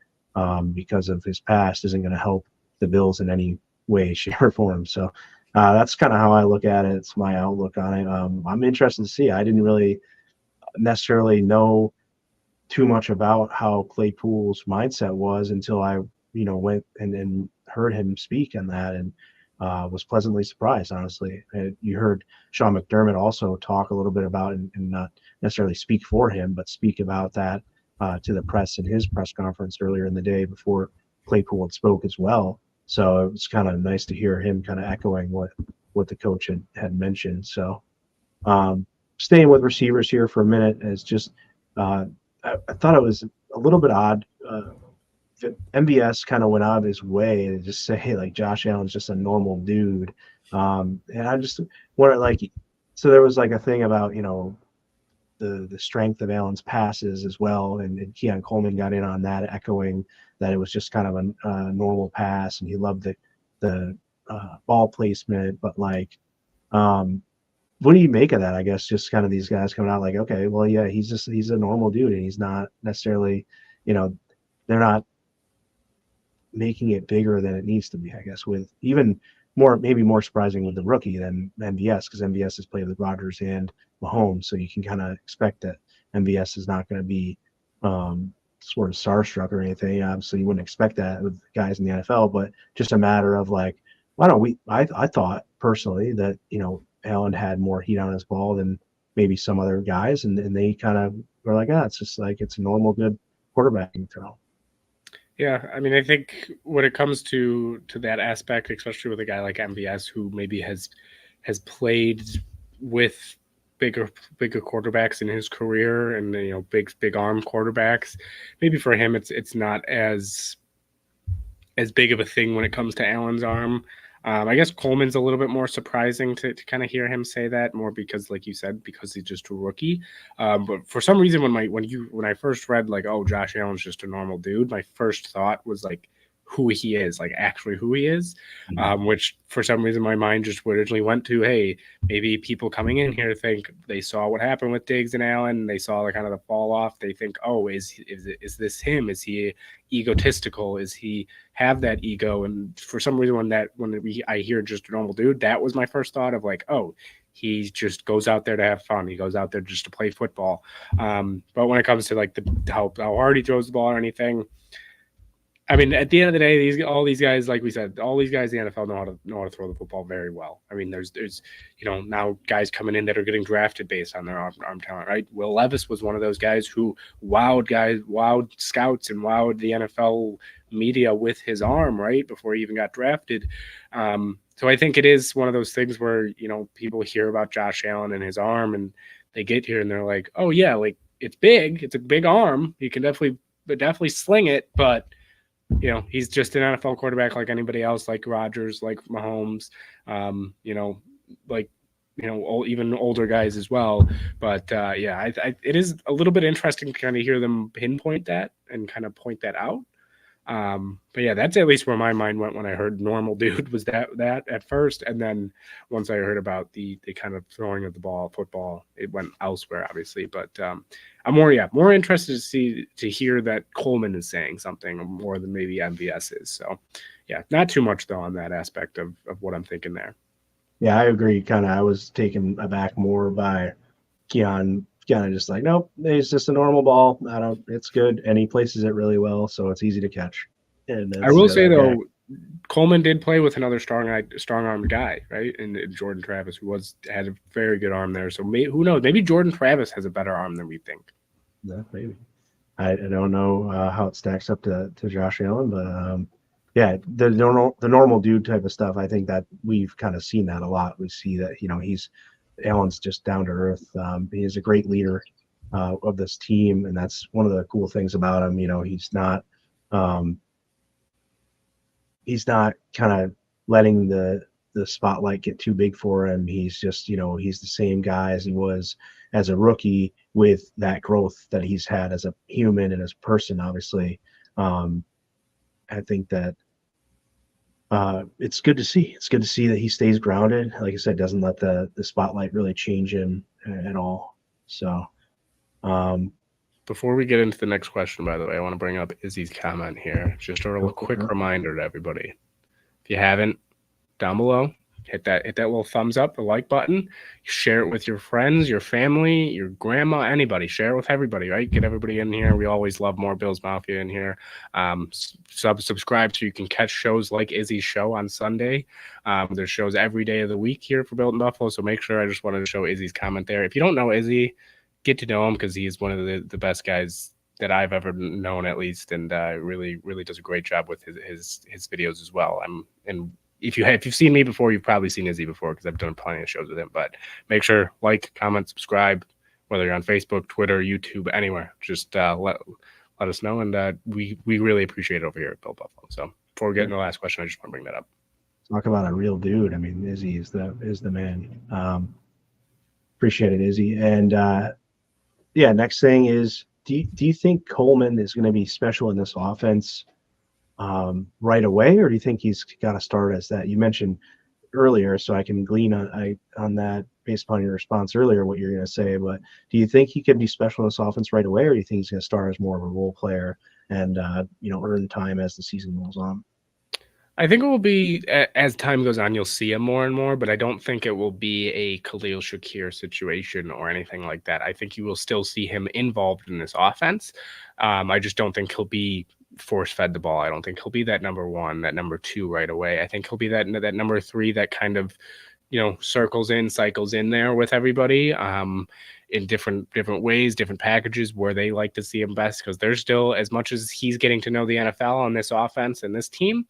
because of his past isn't going to help the Bills in any way, shape, or form. So that's kind of how I look at it. It's my outlook on it. I'm interested to see. I didn't really necessarily know too much about how Claypool's mindset was until I, went and heard him speak on that, and was pleasantly surprised, honestly. You heard Sean McDermott also talk a little bit about, and not necessarily speak for him, but speak about that to the press in his press conference earlier in the day before Claypool had spoke as well. So it was kind of nice to hear him kind of echoing what the coach had mentioned. So staying with receivers here for a minute is just I thought it was a little bit odd. MVS kind of went out of his way to just say, hey, like Josh Allen's just a normal dude. And I just want to like, so there was like a thing about, the strength of Allen's passes as well. And Keon Coleman got in on that, echoing that it was just kind of a normal pass. And he loved the ball placement, but like, what do you make of that? I guess just kind of these guys coming out like, okay, well, yeah, he's a normal dude and he's not necessarily, they're not making it bigger than it needs to be, I guess, with even maybe more surprising with the rookie than MVS, because MVS has played with Rodgers and Mahomes. So you can kind of expect that MVS is not going to be sort of starstruck or anything. Obviously, you wouldn't expect that with guys in the NFL, but just a matter of like, why don't we? I thought personally that, Allen had more heat on his ball than maybe some other guys, and they kind of were like, it's just like it's a normal good quarterbacking throw. Yeah, I mean, I think when it comes to that aspect, especially with a guy like MVS who maybe has played with bigger quarterbacks in his career, and big arm quarterbacks, maybe for him it's not as big of a thing when it comes to Allen's arm. I guess Coleman's a little bit more surprising to kind of hear him say that, more because, like you said, because he's just a rookie. But for some reason, when I first read like, oh, Josh Allen's just a normal dude, my first thought was like who he is, like actually who he is, which for some reason my mind just originally went to, hey, maybe people coming in here think they saw what happened with Diggs and Allen, and they saw the kind of the fall off. They think, oh, is this him? Is he egotistical? Is he have that ego? And for some reason, I hear just a normal dude, that was my first thought of like, oh, he just goes out there to have fun. He goes out there just to play football. But when it comes to like how hard he throws the ball or anything, I mean, at the end of the day, all these guys, like we said, all these guys in the NFL know how to throw the football very well. I mean, there's now guys coming in that are getting drafted based on their arm talent, right? Will Levis was one of those guys who wowed scouts and wowed the NFL media with his arm, right, before he even got drafted. So I think it is one of those things where people hear about Josh Allen and his arm, and they get here and they're like, oh yeah, like it's big, it's a big arm, he can definitely sling it, but he's just an NFL quarterback like anybody else, like Rodgers, like Mahomes, even older guys as well. But it is a little bit interesting to kind of hear them pinpoint that and kind of point that out. But yeah, that's at least where my mind went when I heard normal dude was that at first. And then once I heard about the kind of throwing of the ball, football, it went elsewhere, obviously. But I'm more interested to hear that Coleman is saying something more than maybe MVS is. So yeah, not too much though on that aspect of what I'm thinking there. Yeah, I agree. I was taken aback more by Keon. Kind of just like, nope, it's just a normal ball. It's good, and he places it really well, so it's easy to catch. And I will say though, Coleman did play with another strong-armed guy, right? And Jordan Travis, who had a very good arm there. So who knows? Maybe Jordan Travis has a better arm than we think. Yeah, maybe. I don't know how it stacks up to Josh Allen, but yeah, the normal dude type of stuff. I think that we've kind of seen that a lot. We see that Allen's just down to earth. He is a great leader of this team, and that's one of the cool things about him. He's not kind of letting the spotlight get too big for him. He's just, he's the same guy as he was as a rookie, with that growth that he's had as a human and as a person, obviously. I think that it's good to see. It's good to see that he stays grounded. Like I said, doesn't let the spotlight really change him at all. So, before we get into the next question, by the way, I want to bring up Izzy's comment here. Just a real quick reminder to everybody. If you haven't, down below, hit that little thumbs up, the like button. Share it with your friends, your family, your grandma, anybody. Share it with everybody, right? Get everybody in here. We always love more Bills Mafia in here. Subscribe so you can catch shows like Izzy's show on Sunday. There's shows every day of the week here for Built in Buffalo, so make sure. I just wanted to show Izzy's comment there. If you don't know Izzy, get to know him, because he is one of the best guys that I've ever known, at least, and really does a great job with his videos as well. And if you've seen me before, you've probably seen Izzy before because I've done plenty of shows with him. But make sure like, comment, subscribe, whether you're on Facebook, Twitter, YouTube, anywhere. Just let us know, and we really appreciate it over here at Bill Buffalo. So before we get into the last question, I just want to bring that up. Talk about a real dude. I mean, Izzy is the man. Appreciate it, Izzy. And next thing is, do you think Coleman is going to be special in this offense right away, or do you think he's got to start as that? You mentioned earlier, so I can glean on that based upon your response earlier, what you're going to say. But do you think he could be special in this offense right away, or do you think he's going to start as more of a role player and earn time as the season rolls on? I think it will be, as time goes on, you'll see him more and more, but I don't think it will be a Khalil Shakir situation or anything like that. I think you will still see him involved in this offense. I just don't think he'll be force-fed the ball. I don't think he'll be that number one, that number two right away. I think he'll be that number three that kind of, cycles in there with everybody in different ways, different packages where they like to see him best, because there's still, as much as he's getting to know the NFL on this offense and this team,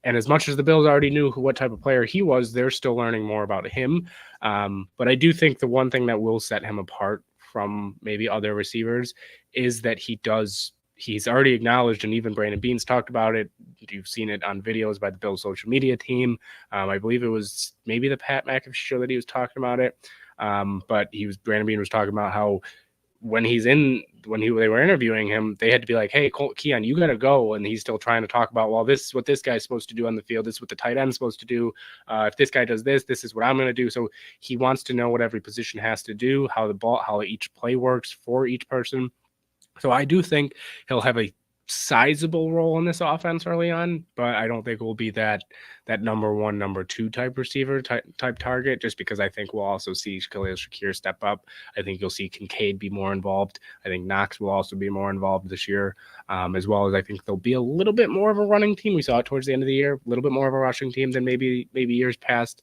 and as much as the Bills already knew what type of player he was, they're still learning more about him. But I do think the one thing that will set him apart from maybe other receivers is that he's already acknowledged, and even Brandon Beane's talked about it. You've seen it on videos by the Bills social media team. I believe it was maybe the Pat McAfee show that he was talking about it. But Brandon Beane was talking about how when they were interviewing him, they had to be like, "Hey, Keon, you got to go." And he's still trying to talk about, well, this is what this guy's supposed to do on the field. This is what the tight end's supposed to do. If this guy does this, this is what I'm going to do. So he wants to know what every position has to do, how each play works for each person. So I do think he'll have a sizable role in this offense early on, but I don't think it will be that number one, number two type receiver type target, just because I think we'll also see Khalil Shakir step up. I think you'll see Kincaid be more involved. I think Knox will also be more involved this year, as well as I think there'll be a little bit more of a running team. We saw it towards the end of the year, a little bit more of a rushing team than maybe years past.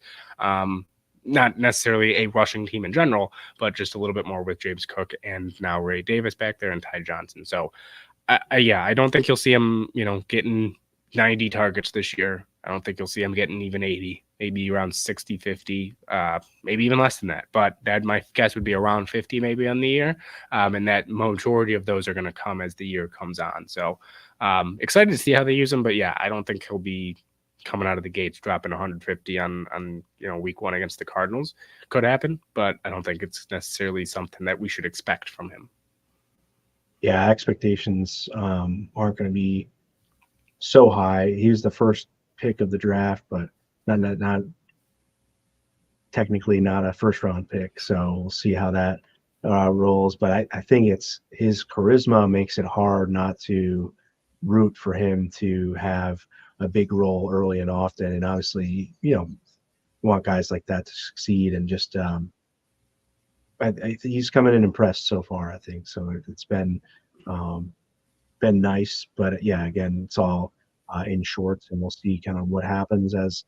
Not necessarily a rushing team in general, but just a little bit more with James Cook and now Ray Davis back there and Ty Johnson. So I don't think you'll see him, getting 90 targets this year. I don't think you'll see him getting even 80, maybe around 60, 50, maybe even less than that. But my guess would be around 50 maybe on the year. And that majority of those are going to come as the year comes on. So excited to see how they use him. But yeah, I don't think he'll be coming out of the gates dropping 150 on week one against the Cardinals. Could happen, but I don't think it's necessarily something that we should expect from him. Yeah, expectations aren't going to be so high. He was the first pick of the draft, but not technically not a first round pick. So we'll see how that rolls. But I think it's his charisma makes it hard not to root for him to have a big role early and often. And obviously, you want guys like that to succeed. And just I think he's come in and impressed so far, I think. So it's been nice. But yeah, again, it's all in shorts, and we'll see kind of what happens as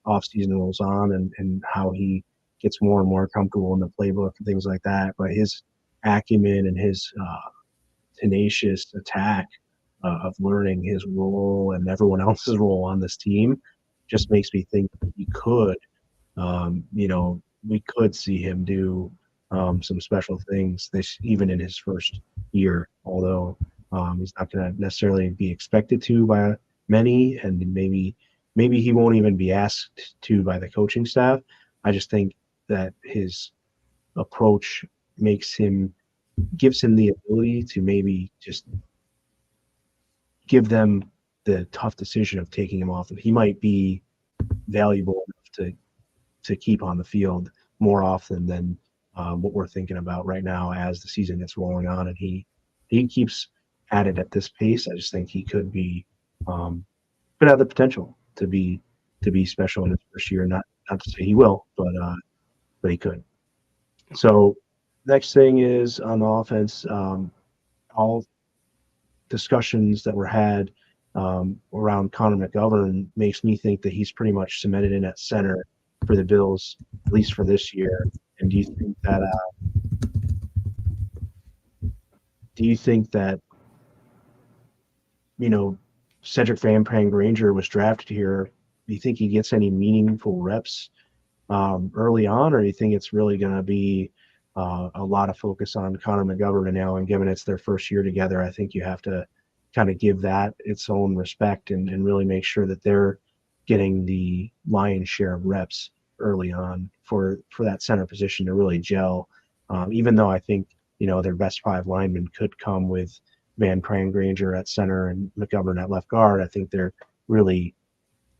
off season rolls on and how he gets more and more comfortable in the playbook and things like that. But his acumen and his tenacious attack of learning his role and everyone else's role on this team just makes me think that he could, we could see him do some special things even in his first year, although he's not going to necessarily be expected to by many, and maybe he won't even be asked to by the coaching staff. I just think that his approach gives him the ability to maybe just give them the tough decision of taking him off. He might be valuable enough to keep on the field more often than what we're thinking about right now as the season gets rolling on, and he keeps at it at this pace. I just think he could have the potential to be special in his first year. Not to say he will, but he could. So next thing is on the offense. All discussions that were had around Connor McGovern makes me think that he's pretty much cemented in at center for the Bills, at least for this year. And do you do you think that, Cedric Van Granger was drafted here? Do you think he gets any meaningful reps early on, or do you think it's really going to be a lot of focus on Connor McGovern now? And given it's their first year together, I think you have to kind of give that its own respect and really make sure that they're getting the lion's share of reps early on for that center position to really gel. Even though I think, their best 5 linemen could come with Van Granger at center and McGovern at left guard, I think they're really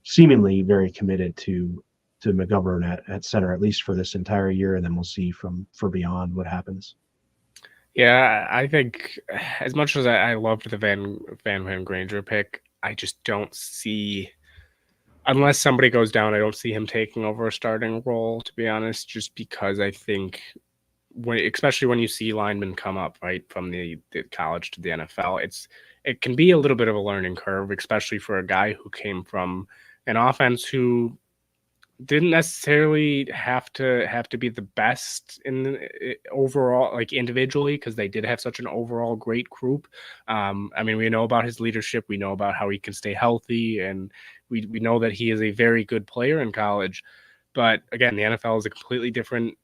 seemingly very committed to McGovern at center, at least for this entire year, and then we'll see for beyond what happens. Yeah, I think as much as I loved the Van Granger pick, I just don't see, unless somebody goes down, I don't see him taking over a starting role, to be honest, just because I think especially when you see linemen come up right from the college to the NFL, it can be a little bit of a learning curve, especially for a guy who came from an offense who didn't necessarily have to be the best in overall, like individually, because they did have such an overall great group. I mean, we know about his leadership, we know about how he can stay healthy, and we know that he is a very good player in college. But again, the NFL is a completely different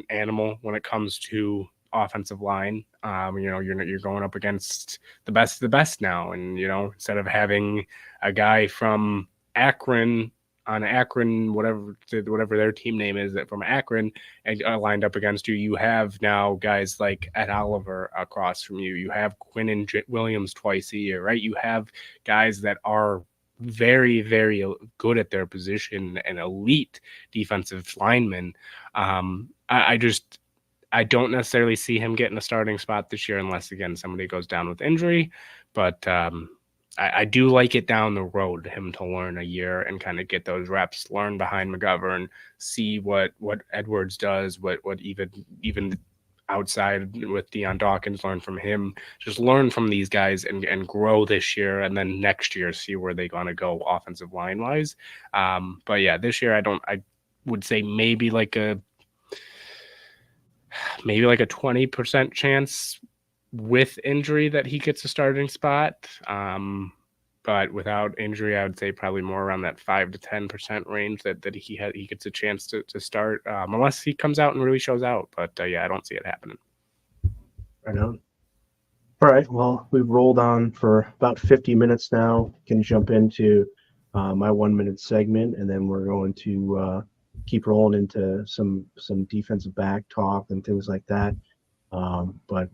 animal when it comes to offensive line. You're going up against the best of the best now, and instead of having a guy from Akron on Akron, whatever their team name is, that from Akron, and lined up against you, you have now guys like Ed Oliver across from you. You have Quinn Williams twice a year, right? You have guys that are very, very good at their position and elite defensive linemen. I don't necessarily see him getting a starting spot this year unless, again, somebody goes down with injury. But I do like it down the road, him to learn a year and kind of get those reps, learn behind McGovern, see what Edwards does, what even outside with Deion Dawkins, learn from him, just learn from these guys and grow this year, and then next year see where they're going to go offensive line wise. But yeah, this year I would say maybe like a 20% chance with injury that he gets a starting spot. But without injury, I would say probably more around that 5 to 10% range that he gets a chance to start, unless he comes out and really shows out. But yeah, I don't see it happening. Right on. All right. Well, we've rolled on for about 50 minutes now. Can jump into my 1-minute segment, and then we're going to keep rolling into some defensive back talk and things like that. But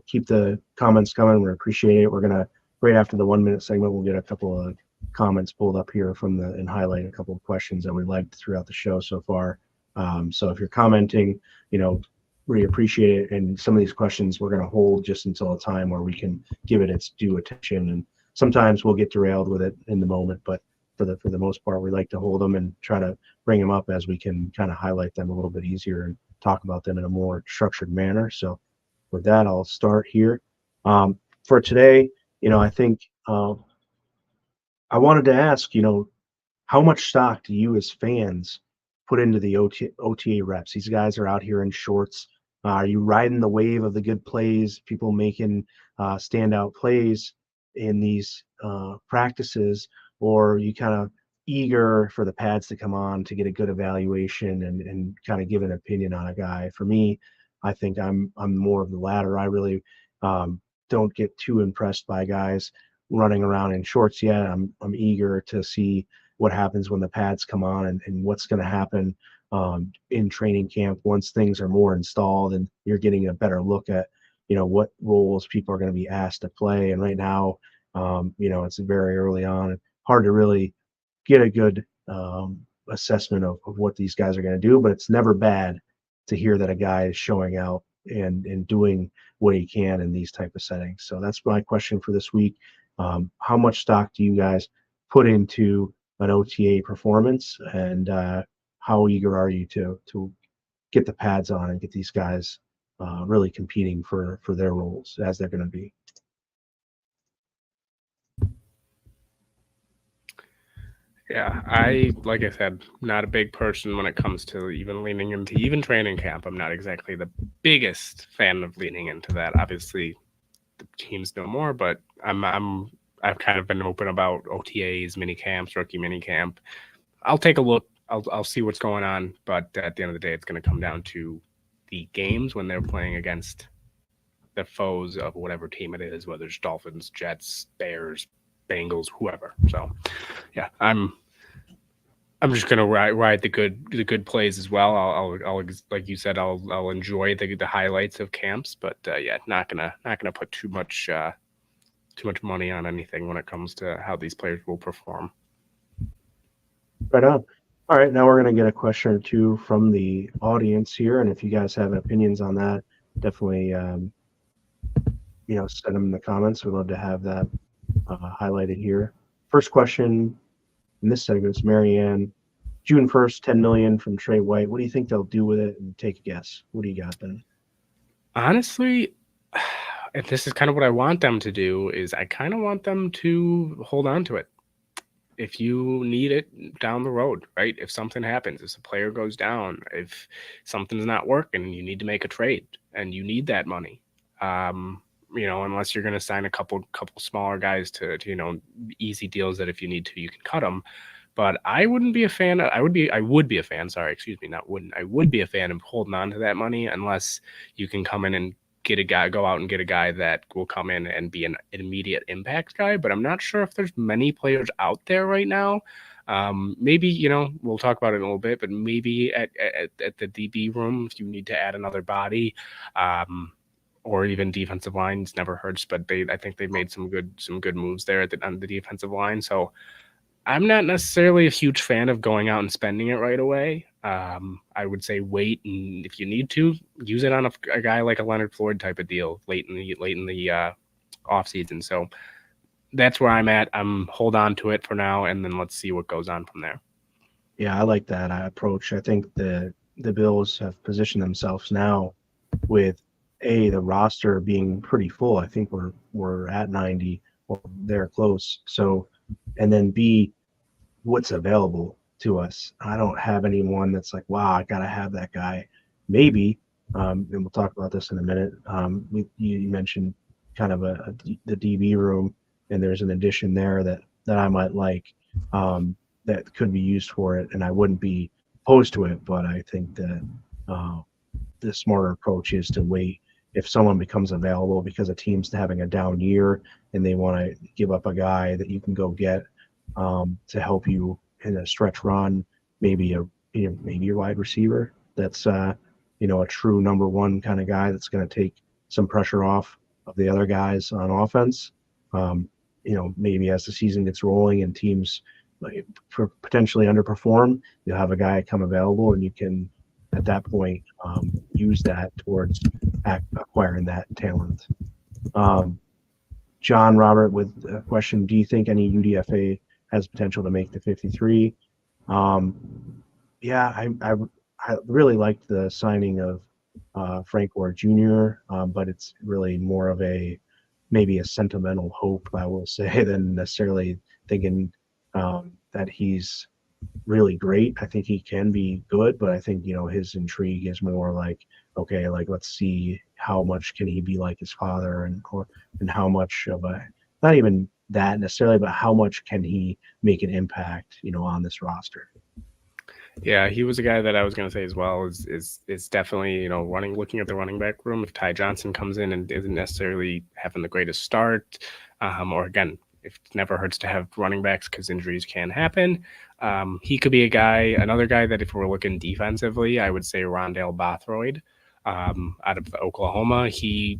keep the comments coming. We appreciate it. We're gonna, right after the 1-minute segment, we'll get a couple of comments pulled up here and highlight a couple of questions that we liked throughout the show so far. So if you're commenting, really appreciate it. And some of these questions we're going to hold just until a time where we can give it its due attention. And sometimes we'll get derailed with it in the moment, but for the most part, we like to hold them and try to bring them up as we can kind of highlight them a little bit easier and talk about them in a more structured manner. So with that, I'll start here. For today, I think I wanted to ask, how much stock do you as fans put into the OTA reps? These guys are out here in shorts. Are you riding the wave of the good plays, people making standout plays in these practices, or are you kind of eager for the pads to come on to get a good evaluation and kind of give an opinion on a guy? For me, I think I'm more of the latter. I really don't get too impressed by guys running around in shorts yet. I'm eager to see what happens when the pads come on and what's going to happen in training camp once things are more installed and you're getting a better look at what roles people are going to be asked to play. And right now, it's very early on, hard to really get a good assessment of what these guys are going to do, but it's never bad to hear that a guy is showing out and doing what he can in these type of settings. So that's my question for this week. How much stock do you guys put into an OTA performance, and how eager are you to get the pads on and get these guys really competing for their roles as they're going to be? Yeah, like I said, not a big person when it comes to even leaning into even training camp. I'm not exactly the biggest fan of leaning into that. Obviously, the teams know more. But I've kind of been open about OTAs, mini camps, rookie mini camp. I'll take a look. I'll see what's going on. But at the end of the day, it's going to come down to the games when they're playing against the foes of whatever team it is, whether it's Dolphins, Jets, Bears, Bengals, whoever. So, yeah, I'm just gonna ride the good plays as well. I'll like you said, I'll enjoy the highlights of camps, but yeah, not gonna put too much money on anything when it comes to how these players will perform. Right on. All right, now we're going to get a question or two from the audience here, and if you guys have opinions on that, definitely send them in the comments. We'd love to have that highlighted here. First question in this segment is Marianne. June 1st, $10 million from Trey White. What do you think they'll do with it? And take a guess. What do you got then? Honestly, if this is kind of what I want them to do, is I kind of want them to hold on to it. If you need it down the road, right? If something happens, if a player goes down, if something's not working and you need to make a trade and you need that money, unless you're going to sign a couple smaller guys to easy deals that if you need to, you can cut them. But I wouldn't be a fan. I would be a fan. Sorry, excuse me, not wouldn't. I would be a fan of holding on to that money unless you can come in and go out and get a guy that will come in and be an immediate impact guy. But I'm not sure if there's many players out there right now. Maybe, we'll talk about it in a little bit, but maybe at the DB room, if you need to add another body, or even defensive lines never hurts, but I think they've made some good moves there on the defensive line. So I'm not necessarily a huge fan of going out and spending it right away. I would say wait, and if you need to, use it on a guy like a Leonard Floyd type of deal late in the off season. So that's where I'm at. I'm hold on to it for now, and then let's see what goes on from there. Yeah, I like that approach. I think the Bills have positioned themselves now with the roster being pretty full. I think we're at 90 or they're close. So, and then B, what's available to us. I don't have anyone that's like, wow, I gotta have that guy. Maybe, and we'll talk about this in a minute. You mentioned kind of the DB room, and there's an addition there that I might like that could be used for it, and I wouldn't be opposed to it. But I think that the smarter approach is to wait. If someone becomes available because a team's having a down year and they want to give up a guy that you can go get to help you in a stretch run, maybe your wide receiver that's a true number one kind of guy that's going to take some pressure off of the other guys on offense. Maybe as the season gets rolling and teams potentially underperform, you'll have a guy come available and you can at that point use that towards acquiring that talent. John Robert with a question: do you think any UDFA has potential to make the 53? Yeah, I really liked the signing of Frank Gore Jr., but it's really more of maybe a sentimental hope, I will say, than necessarily thinking that he's really great. I think he can be good, but I think his intrigue is more like, okay, like let's see how much can he be like his father, and how much of not even that necessarily, but how much can he make an impact on this roster. Yeah, he was a guy that I was going to say as well is definitely looking at the running back room. If Ty Johnson comes in and isn't necessarily having the greatest start, or again, it never hurts to have running backs because injuries can happen. He could be another guy that if we're looking defensively, I would say Rondale Bothroyd out of Oklahoma. He,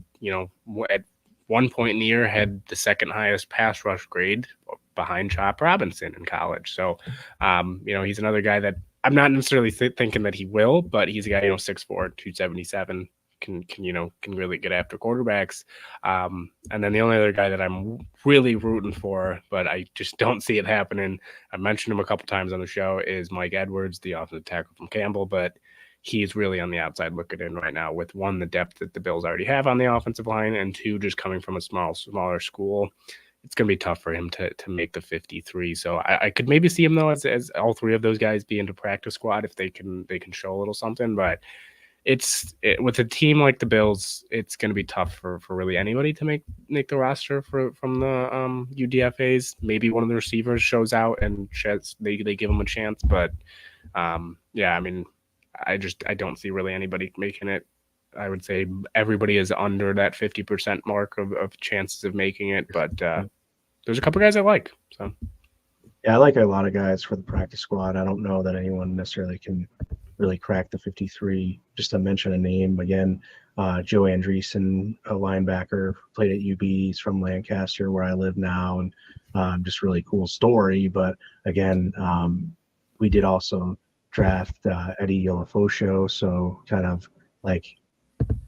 at one point in the year had the second highest pass rush grade behind Chop Robinson in college. So, he's another guy that I'm not necessarily thinking that he will, but he's a guy, 6'4", 277. Can really get after quarterbacks. And then the only other guy that I'm really rooting for, but I just don't see it happening, I mentioned him a couple times on the show, is Mike Edwards, the offensive tackle from Campbell, but he's really on the outside looking in right now with, one, the depth that the Bills already have on the offensive line, and two, just coming from a smaller school. It's going to be tough for him to make the 53. So I could maybe see him, though, as all three of those guys be into practice squad if they can show a little something, but with a team like the Bills, it's going to be tough for really anybody to make the roster from the UDFAs. Maybe one of the receivers shows out and they give them a chance, but yeah, I mean, I don't see really anybody making it. I would say everybody is under that 50% mark of chances of making it, but there's a couple guys I like. So yeah, I like a lot of guys for the practice squad. I don't know that anyone necessarily can really crack the 53. Just to mention a name again, Joe Andreessen, a linebacker, played at UB. He's from Lancaster, where I live now, and just really cool story. But again, we did also draft Eddie Yolafosho, so kind of like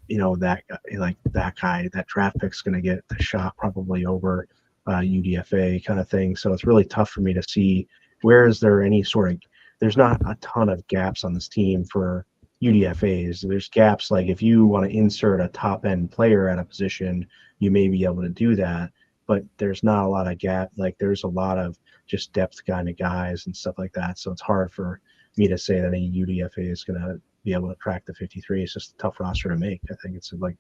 that guy, that draft pick's going to get the shot probably over UDFA kind of thing. So it's really tough for me to see where is there any sort of there's not a ton of gaps on this team for UDFAs. There's gaps like if you want to insert a top end player at a position, you may be able to do that, but there's not a lot of gap. Like there's a lot of just depth kind of guys and stuff like that. So it's hard for me to say that any UDFA is going to be able to crack the 53. It's just a tough roster to make. I think it's like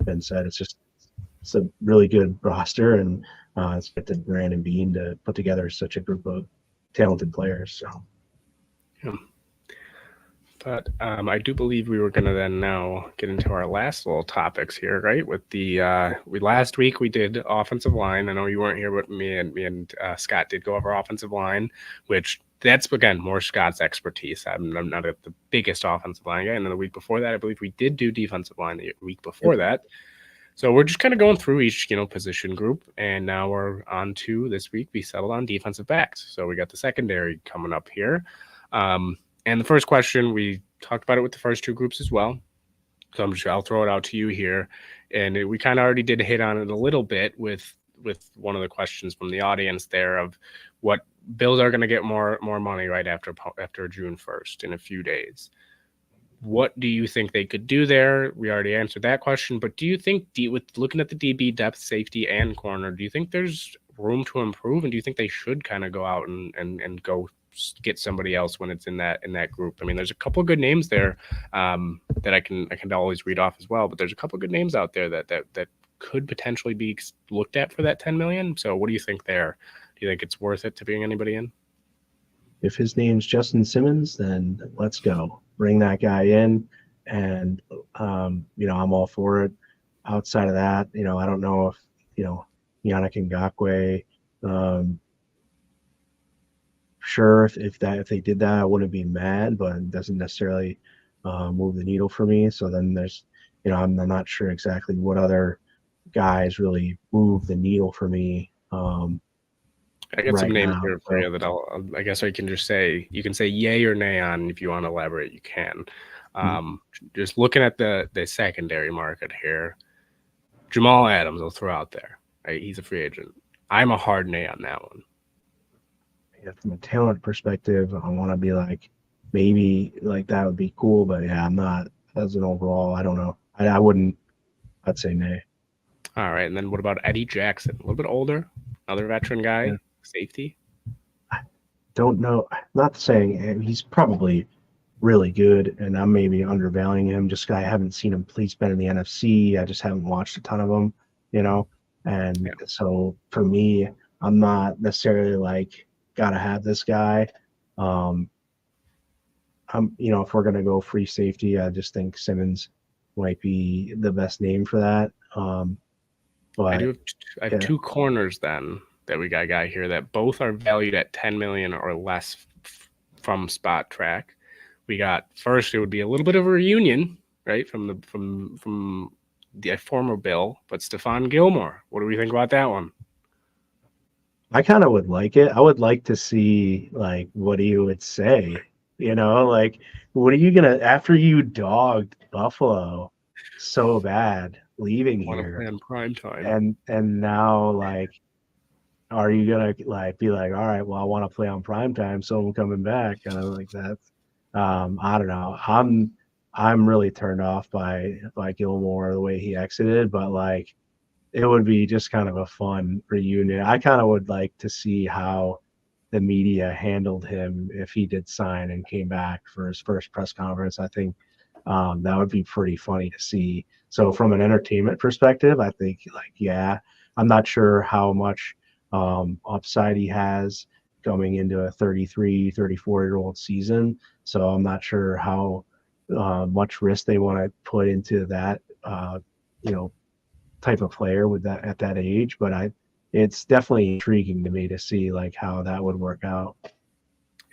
Ben said, it's a really good roster, and it's good to Brandon Bean to put together such a group of talented players. So. Yeah. But I do believe we were going to then now get into our last little topics here, right? With the last week we did offensive line. I know you weren't here, but me and Scott did go over offensive line, which that's again more Scott's expertise. I'm not the biggest offensive line guy. And then the week before that, I believe we did do defensive line the week before that. So we're just kind of going through each position group, and now we're on to this week. We settled on defensive backs. So we got the secondary coming up here. And the first question, we talked about it with the first two groups as well. So I'll throw it out to you here. And we kind of already did hit on it a little bit with one of the questions from the audience there of what Bills are going to get more money right after June 1st in a few days. What do you think they could do there? We already answered that question, but do you think with looking at the DB depth, safety, and corner, do you think there's room to improve? And do you think they should kind of go out and go get somebody else when it's in that group? I mean, there's a couple of good names there that I can always read off as well, but there's a couple of good names out there that could potentially be looked at for that 10 million. So what do you think there? Do you think it's worth it to bring anybody in? If his name's Justin Simmons, then let's go. Bring that guy in, and I'm all for it. Outside of that, I don't know if Yannick Ngakoue. Sure, if they did that, I wouldn't be mad, but it doesn't necessarily move the needle for me. So then there's, I'm not sure exactly what other guys really move the needle for me. I got some names here for you that I guess I can just say, you can say yay or nay on. If you want to elaborate, you can. Just looking at the secondary market here, Jamal Adams, I'll throw out there. Right? He's a free agent. I'm a hard nay on that one. Yeah, from a talent perspective, I want to be like, maybe like that would be cool, but yeah, I'm not. As an overall, I don't know. I wouldn't. I'd say nay. All right, and then what about Eddie Jackson? A little bit older, another veteran guy. Yeah. Safety? I don't know. Not saying he's probably really good, and I'm maybe undervaluing him just because I haven't seen him. He's been in the NFC. I just haven't watched a ton of them, And so for me, I'm not necessarily like gotta have this guy. If we're gonna go free safety, I just think Simmons might be the best name for that. But I have two corners then that we got a guy here that both are valued at 10 million or less from Spot Track. We got first, it would be a little bit of a reunion, right, from the former Bill, but Stephon Gilmore. What do we think about that one? I kind of would like it. I would like to see like what he would say. Like what are you gonna after you dogged Buffalo so bad leaving here in prime time and now like are you gonna like be like, all right, well, I want to play on prime time, so I'm coming back, kind of like that. I don't know. I'm really turned off by Gilmore the way he exited, but like it would be just kind of a fun reunion. I kind of would like to see how the media handled him if he did sign and came back for his first press conference. I think That would be pretty funny to see. So from an entertainment perspective, I think yeah, I'm not sure how much upside he has going into a 33, 34-year-old season. So I'm not sure how much risk they want to put into that you know type of player with that at that age. But it's definitely intriguing to me to see like how that would work out.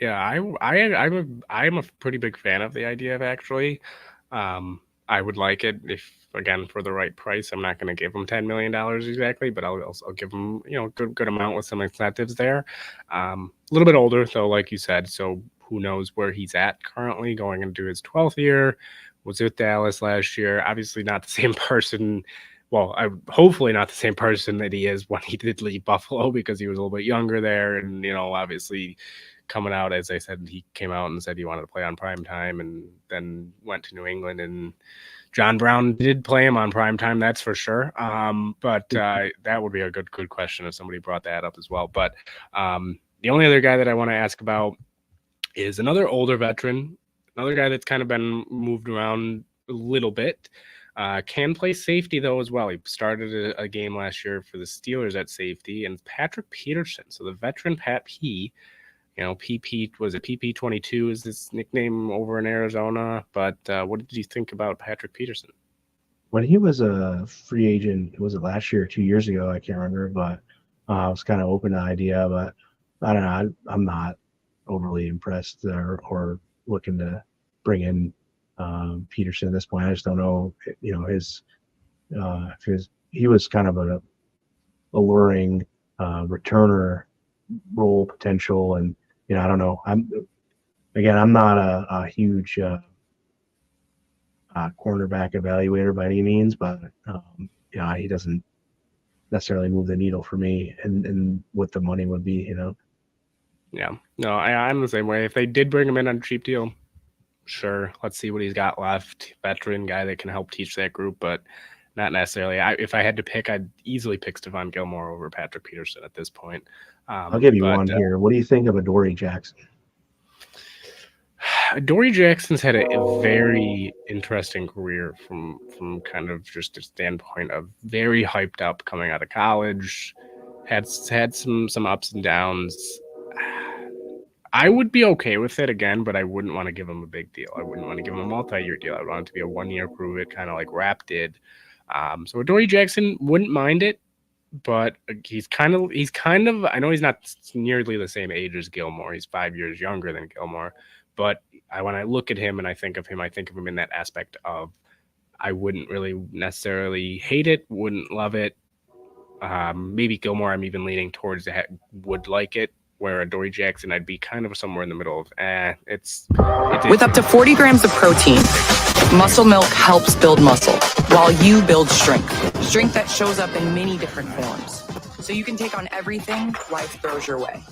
Yeah, I'm a pretty big fan of the idea of actually. I would like it if, again, for the right price. I'm not going to give him $10 million exactly, but I'll give him good amount with some incentives there. A little bit older though, like you said, so who knows where he's at currently, going into his 12th year. Was with Dallas last year. Obviously not the same person. Well, hopefully not the same person that he is when he did leave Buffalo, because he was a little bit younger there, and obviously coming out, as I said, he came out and said he wanted to play on prime time, and then went to New England, and John Brown did play him on prime time, that's for sure. But that would be a good question if somebody brought that up as well. But the only other guy that I want to ask about is another older veteran, another guy that's kind of been moved around a little bit. Can play safety though as well. He started a game last year for the Steelers at safety, and Patrick Peterson. So the veteran Pat P. PP, was it PP22 is his nickname over in Arizona. But what did you think about Patrick Peterson? When he was a free agent, was it last year or 2 years ago? I can't remember, but I was kind of open to the idea. But I don't know. I'm not overly impressed or looking to bring in Peterson at this point. I just don't know, his he was kind of a alluring returner role potential, and I don't know. I'm not a huge cornerback evaluator by any means, but he doesn't necessarily move the needle for me, and what the money would be. Yeah, no, I'm the same way. If they did bring him in on a cheap deal, sure, let's see what he's got left. Veteran guy that can help teach that group, but not necessarily. If I had to pick, I'd easily pick Stephon Gilmore over Patrick Peterson at this point. I'll give you one here. What do you think of Adoree Jackson? Adoree Jackson's had a very interesting career from kind of just a standpoint of very hyped up coming out of college. Had some ups and downs. I would be okay with it again, but I wouldn't want to give him a big deal. I wouldn't want to give him a multi-year deal. I would want it to be a 1-year prove it, kind of like Rapp did. So Adoree Jackson wouldn't mind it, but he's kind of I know he's not nearly the same age as Gilmore. He's 5 years younger than Gilmore, but when I look at him and I think of him in that aspect of I wouldn't really necessarily hate it, wouldn't love it. Maybe Gilmore I'm even leaning towards would like it, where Adoree Jackson I'd be kind of somewhere in the middle of it's with up to 40 grams of protein. Muscle Milk helps build muscle while you build strength that shows up in many different forms, so you can take on everything life throws your way.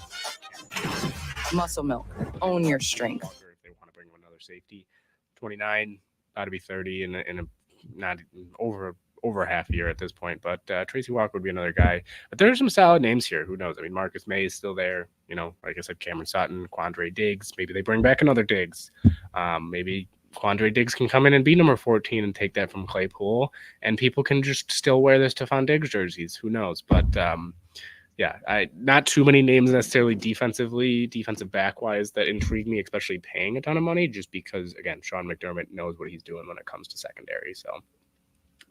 Muscle Milk, own your strength. If they want to bring another safety, 29, about to be 30 in a not over a half year at this point. But Tracy Walker would be another guy. But there's some solid names here. Who knows? I mean, Marcus May is still there. Like I said, Cameron Sutton, Quandre Diggs. Maybe they bring back another Diggs. Maybe Quandre Diggs can come in and be number 14 and take that from Claypool, and people can just still wear the Stephon Diggs jerseys. Who knows? But not too many names necessarily defensive back wise that intrigue me, especially paying a ton of money, just because again, Sean McDermott knows what he's doing when it comes to secondary. So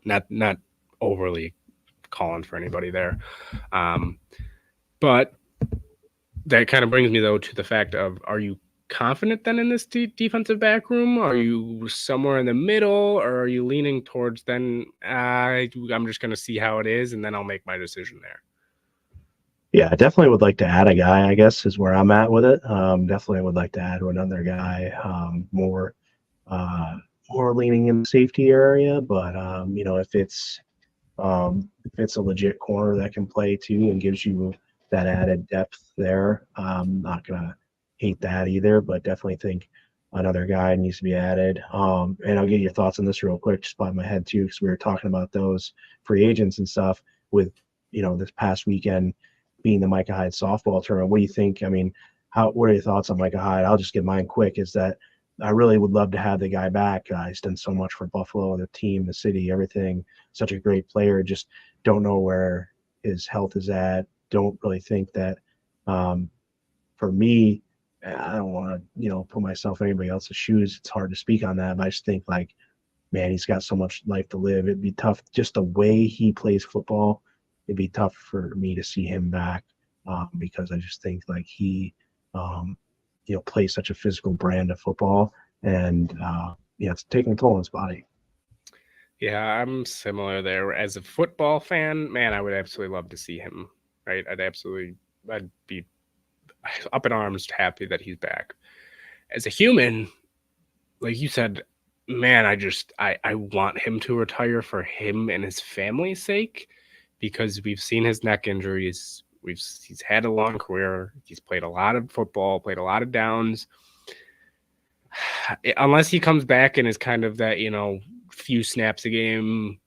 not overly calling for anybody there. But that kind of brings me though to the fact of, are you confident then in this defensive back room? Are you somewhere in the middle, or are you leaning towards then I'm just going to see how it is and then I'll make my decision there? Yeah, I definitely would like to add a guy, I guess, is where I'm at with it. Definitely would like to add another guy, more leaning in the safety area. But, if it's a legit corner that can play too and gives you that added depth there, I'm not going to hate that either, but definitely think another guy needs to be added. And I'll get your thoughts on this real quick, just by my head too, because we were talking about those free agents and stuff with, this past weekend being the Micah Hyde softball tournament. What do you think? I mean, what are your thoughts on Micah Hyde? I'll just get mine quick. Is that I really would love to have the guy back. He's done so much for Buffalo, the team, the city, everything. Such a great player. Just don't know where his health is at. Don't really think that for me, I don't want to, put myself in anybody else's shoes. It's hard to speak on that, but I just think like, man, he's got so much life to live. It'd be tough. Just the way he plays football, it'd be tough for me to see him back because I just think like he, plays such a physical brand of football, and it's taking a toll on his body. Yeah, I'm similar there. As a football fan, man, I would absolutely love to see him. Right, I'd be up in arms, happy that he's back. As a human, like you said, man, I want him to retire for him and his family's sake, because we've seen his neck injuries. He's had a long career. He's played a lot of football, played a lot of downs. Unless he comes back and is kind of that, few snaps a game,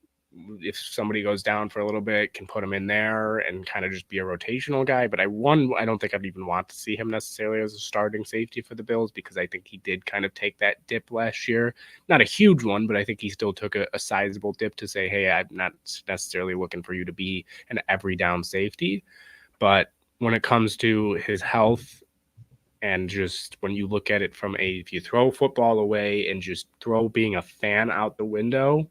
if somebody goes down for a little bit, can put him in there and kind of just be a rotational guy. But I don't think I'd even want to see him necessarily as a starting safety for the Bills, because I think he did kind of take that dip last year. Not a huge one, but I think he still took a sizable dip to say, hey, I'm not necessarily looking for you to be an every down safety. But when it comes to his health, and just when you look at it from if you throw football away and just throw being a fan out the window,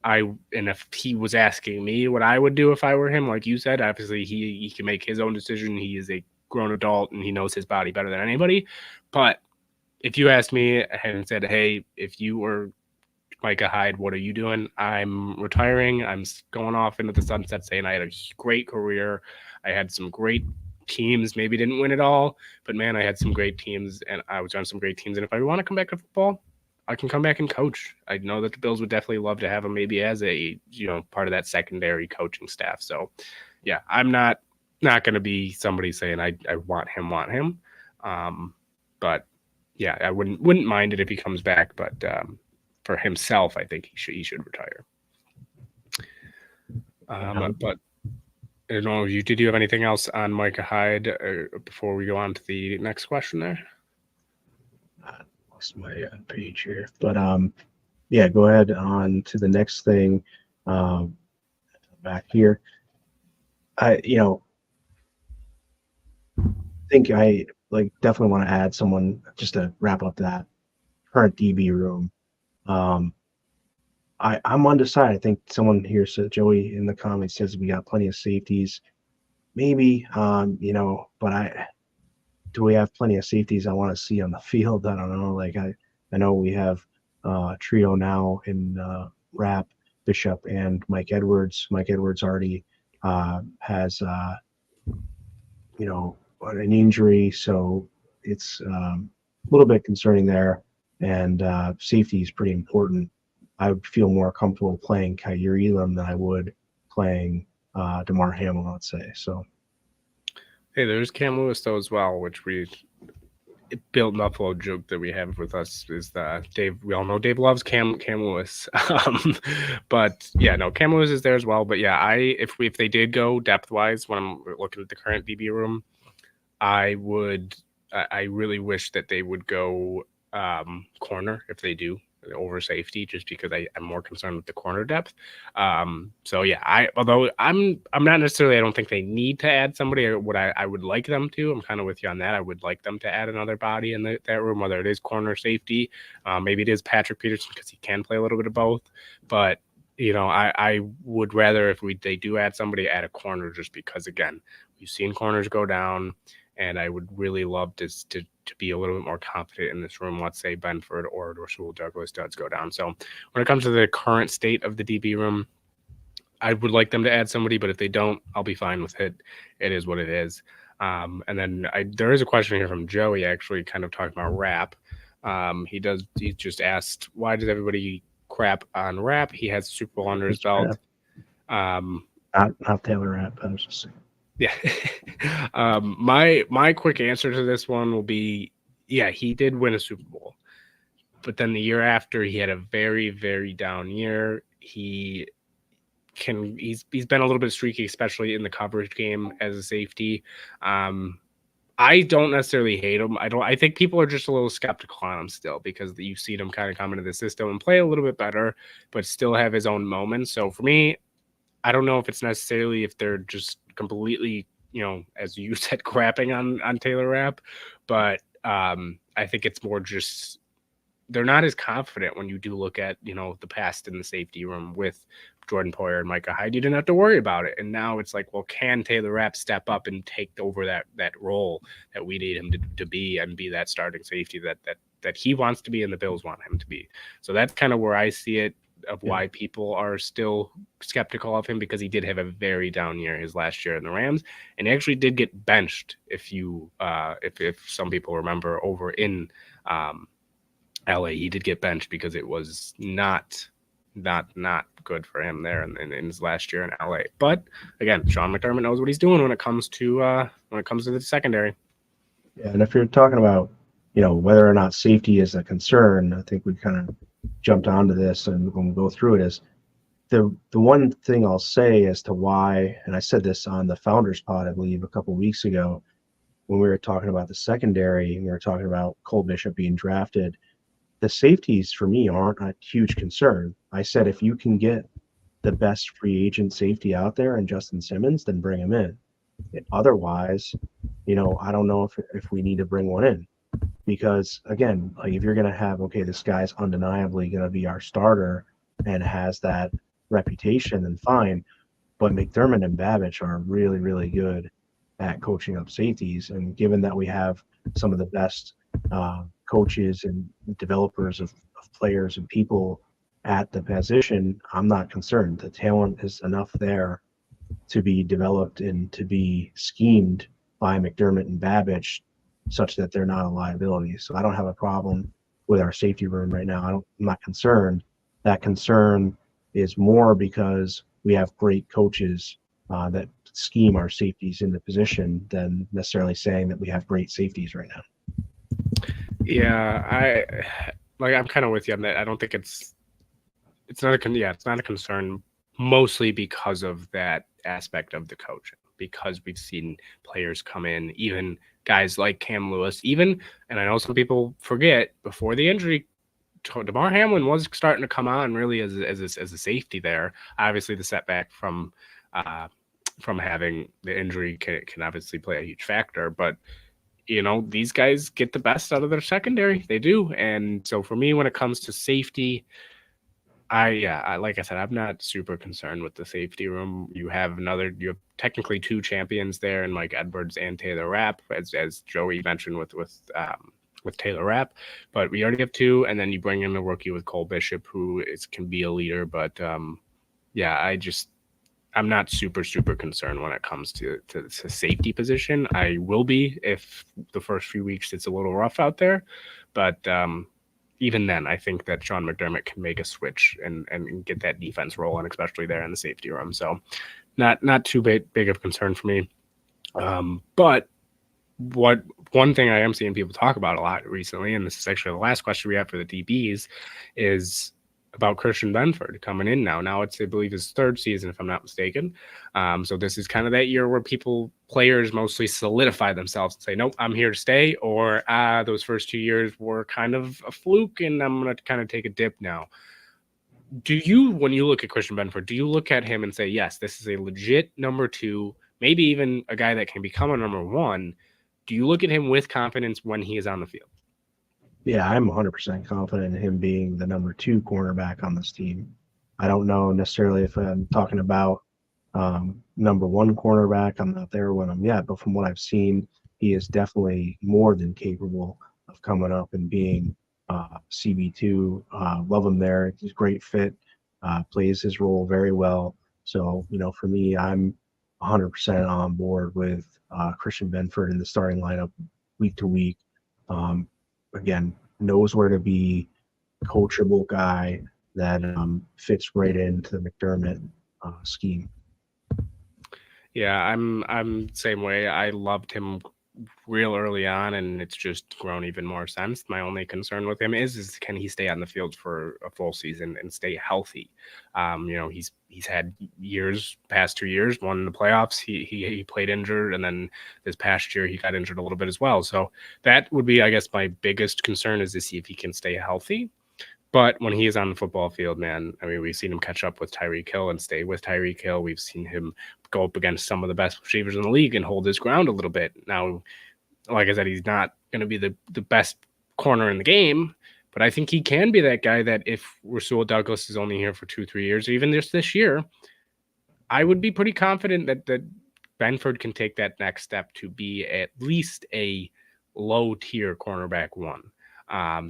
and if he was asking me what I would do if I were him, like you said, obviously he can make his own decision. He is a grown adult and he knows his body better than anybody. But if you asked me and said, hey, if you were Micah Hyde, what are you doing? I'm retiring. I'm going off into the sunset saying I had a great career. I had some great teams, maybe didn't win it all, but man, I had some great teams and I was on some great teams. And if I want to come back to football, I can come back and coach. I know that the Bills would definitely love to have him maybe as a, part of that secondary coaching staff. So yeah, I'm not going to be somebody saying I want him. But yeah, I wouldn't mind it if he comes back, but for himself, I think he should retire. But I don't know, did you have anything else on Micah Hyde before we go on to the next question there? I lost my page here, but yeah, go ahead on to the next thing. Back here, I think I definitely want to add someone just to wrap up that current DB room. I'm undecided. I think someone here said, Joey in the comments says we got plenty of safeties. Maybe, but do we have plenty of safeties I want to see on the field? I don't know. I know we have a trio now in Rapp, Bishop, and Mike Edwards. Mike Edwards already has, an injury, so it's a little bit concerning there. And safety is pretty important. I would feel more comfortable playing Kaiir Elam than I would playing DeMar Hamlin, let's say. So, hey, there's Cam Lewis though as well, which built Buffalo joke that we have with us is that Dave. We all know Dave loves Cam Lewis, but yeah, no, Cam Lewis is there as well. But yeah, if they did go depth wise, when I'm looking at the current DB room, I really wish that they would go corner if they do over safety, just because I'm more concerned with the corner depth. So yeah, although I'm not necessarily, I don't think they need to add somebody. I would like them to. I'm kind of with you on that. I would like them to add another body in that room, whether it is corner, safety, maybe it is Patrick Peterson because he can play a little bit of both. But I would rather if they do add somebody, add a corner, just because again, we've seen corners go down. And I would really love to be a little bit more confident in this room. Let's say Benford or Rasul Douglas does go down. So when it comes to the current state of the DB room, I would like them to add somebody, but if they don't, I'll be fine with it. It is what it is. And then there is a question here from Joey, actually, kind of talking about Rapp. He just asked, why does everybody crap on Rapp? He has Super Bowl under his belt. Not Taylor Rapp. I was just saying. Yeah. My quick answer to this one will be, yeah, he did win a Super Bowl, but then the year after he had a very, very down year. He's been a little bit streaky, especially in the coverage game as a safety. I don't necessarily hate him. I think people are just a little skeptical on him still because you see him kind of come into the system and play a little bit better, but still have his own moments. So for me, I don't know if it's necessarily if they're just completely, as you said, crapping on Taylor Rapp, but I think it's more just they're not as confident when you do look at, the past in the safety room with Jordan Poyer and Micah Hyde. You didn't have to worry about it. And now it's like, well, can Taylor Rapp step up and take over that role that we need him to be and be that starting safety that he wants to be and the Bills want him to be. So that's kind of where I see it of why people are still skeptical of him, because he did have a very down year his last year in the Rams, and he actually did get benched. If some people remember over in LA, he did get benched because it was not good for him there in his last year in LA. But again, Sean McDermott knows what he's doing when it comes to the secondary. Yeah, and if you're talking about, whether or not safety is a concern, I think we kind of jumped onto this, and when we go through it, is the one thing I'll say as to why, and I said this on the Founders Pod, I believe, a couple of weeks ago, when we were talking about the secondary, and we were talking about Cole Bishop being drafted. The safeties for me aren't a huge concern. I said if you can get the best free agent safety out there and Justin Simmons, then bring him in. Otherwise, I don't know if we need to bring one in, because again, like if you're going to have, okay, this guy's undeniably going to be our starter and has that reputation, then fine. But McDermott and Babich are really, really good at coaching up safeties. And given that we have some of the best coaches and developers of players and people at the position, I'm not concerned. The talent is enough there to be developed and to be schemed by McDermott and Babich such that they're not a liability. So I don't have a problem with our safety room right now. I'm not concerned. That concern is more because we have great coaches that scheme our safeties into position than necessarily saying that we have great safeties right now. Yeah, I'm kind of with you on that. I don't think it's not a concern, mostly because of that aspect of the coaching, because we've seen players come in, even guys like Cam Lewis, and I know some people forget, before the injury, DeMar Hamlin was starting to come on really as a safety there. Obviously, the setback from having the injury can obviously play a huge factor, but these guys get the best out of their secondary. They do. And so for me, when it comes to safety, I like I said, I'm not super concerned with the safety room. You have technically two champions there, and Mike Edwards and Taylor Rapp, as Joey mentioned with Taylor Rapp. But we already have two, and then you bring in a rookie with Cole Bishop, who can be a leader. But I'm not super concerned when it comes to safety position. I will be if the first few weeks it's a little rough out there, but even then, I think that Sean McDermott can make a switch and get that defense rolling, especially there in the safety room. So, not too big of concern for me. But one thing I am seeing people talk about a lot recently, and this is actually the last question we have for the DBs, is about Christian Benford coming in now. Now it's, I believe, his third season, if I'm not mistaken. So this is kind of that year where players mostly solidify themselves and say, nope, I'm here to stay, or those first 2 years were kind of a fluke and I'm going to kind of take a dip now. When you look at Christian Benford, do you look at him and say, yes, this is a legit number two, maybe even a guy that can become a number one? Do you look at him with confidence when he is on the field? Yeah, I'm 100% confident in him being the number two cornerback on this team. I don't know necessarily if I'm talking about number one cornerback. I'm not there with him yet, but from what I've seen, he is definitely more than capable of coming up and being CB2. Love him there. He's a great fit, plays his role very well. So, for me, I'm 100% on board with Christian Benford in the starting lineup week to week. Again, knows where to be, coachable guy that fits right into the McDermott scheme. Yeah, I'm same way. I loved him real early on, and it's just grown even more sense. My only concern with him is can he stay on the field for a full season and stay healthy? He's had past 2 years, one in the playoffs. He played injured, and then this past year he got injured a little bit as well. So that would be, I guess, my biggest concern is to see if he can stay healthy. But when he is on the football field, man, I mean, we've seen him catch up with Tyreek Hill and stay with Tyreek Hill. We've seen him go up against some of the best receivers in the league and hold his ground a little bit. Now, like I said, he's not going to be the best corner in the game, but I think he can be that guy that if Rasul Douglas is only here for 2-3 years, or even just this year, I would be pretty confident that Benford can take that next step to be at least a low-tier cornerback one.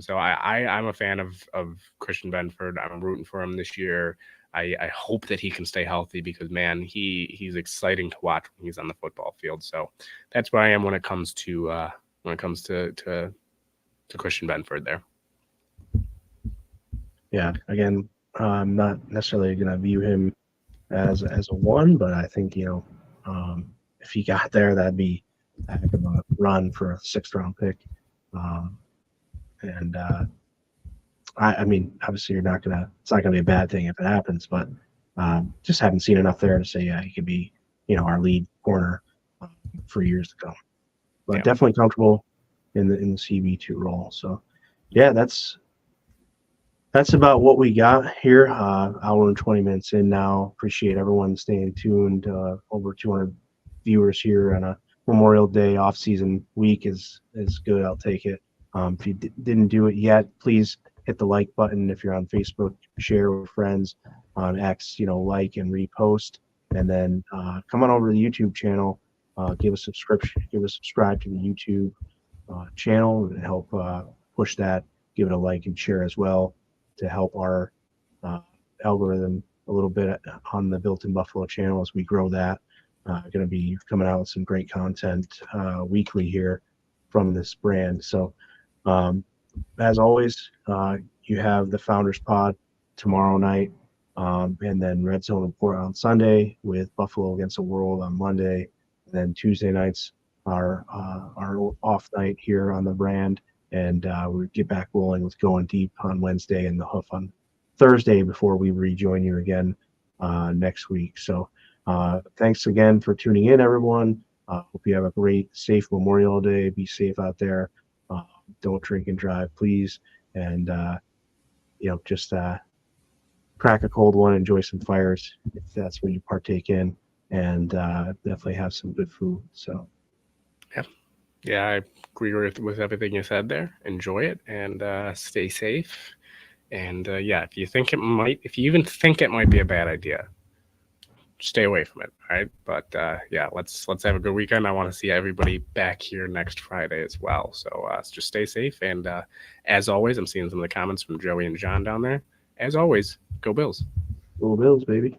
So I'm a fan of Christian Benford. I'm rooting for him this year. I hope that he can stay healthy because, man, he's exciting to watch when he's on the football field. So that's where I am when it comes to Christian Benford there. Yeah, again, I'm not necessarily going to view him as a one, but I think, if he got there, that'd be a heck of a run for a 6th-round pick. I mean, obviously it's not gonna be a bad thing if it happens, but just haven't seen enough there to say, yeah, he could be, our lead corner for years to come. But definitely comfortable in the CB2 role. So yeah, that's about what we got here. Hour and 20 minutes in now. Appreciate everyone staying tuned. Over 200 viewers here on a Memorial Day off-season week is good. I'll take it. If you didn't do it yet, please hit the like button. If you're on Facebook, share with friends. On X, like and repost. And then come on over to the YouTube channel. Give a subscribe to the YouTube channel and help push that. Give it a like and share as well to help our algorithm a little bit on the Built in Buffalo channel as we grow that. Going to be coming out with some great content weekly here from this brand. So as always, you have the Founders Pod tomorrow night, and then Red Zone Report on Sunday with Buffalo Against the World on Monday. And then Tuesday nights are our off night here on the brand, and we get back rolling with Going Deep on Wednesday and The Hoof on Thursday before we rejoin you again next week. So thanks again for tuning in, everyone. Hope you have a great, safe Memorial Day. Be safe out there. Don't drink and drive, please. And, just crack a cold one, enjoy some fires if that's what you partake in, and definitely have some good food. So, yeah, I agree with everything you said there. Enjoy it and stay safe. And if you even think it might be a bad idea, stay away from it. All right. But let's have a good weekend. I want to see everybody back here next Friday as well. So just stay safe. And as always, I'm seeing some of the comments from Joey and John down there. As always, go Bills. Go Bills, baby.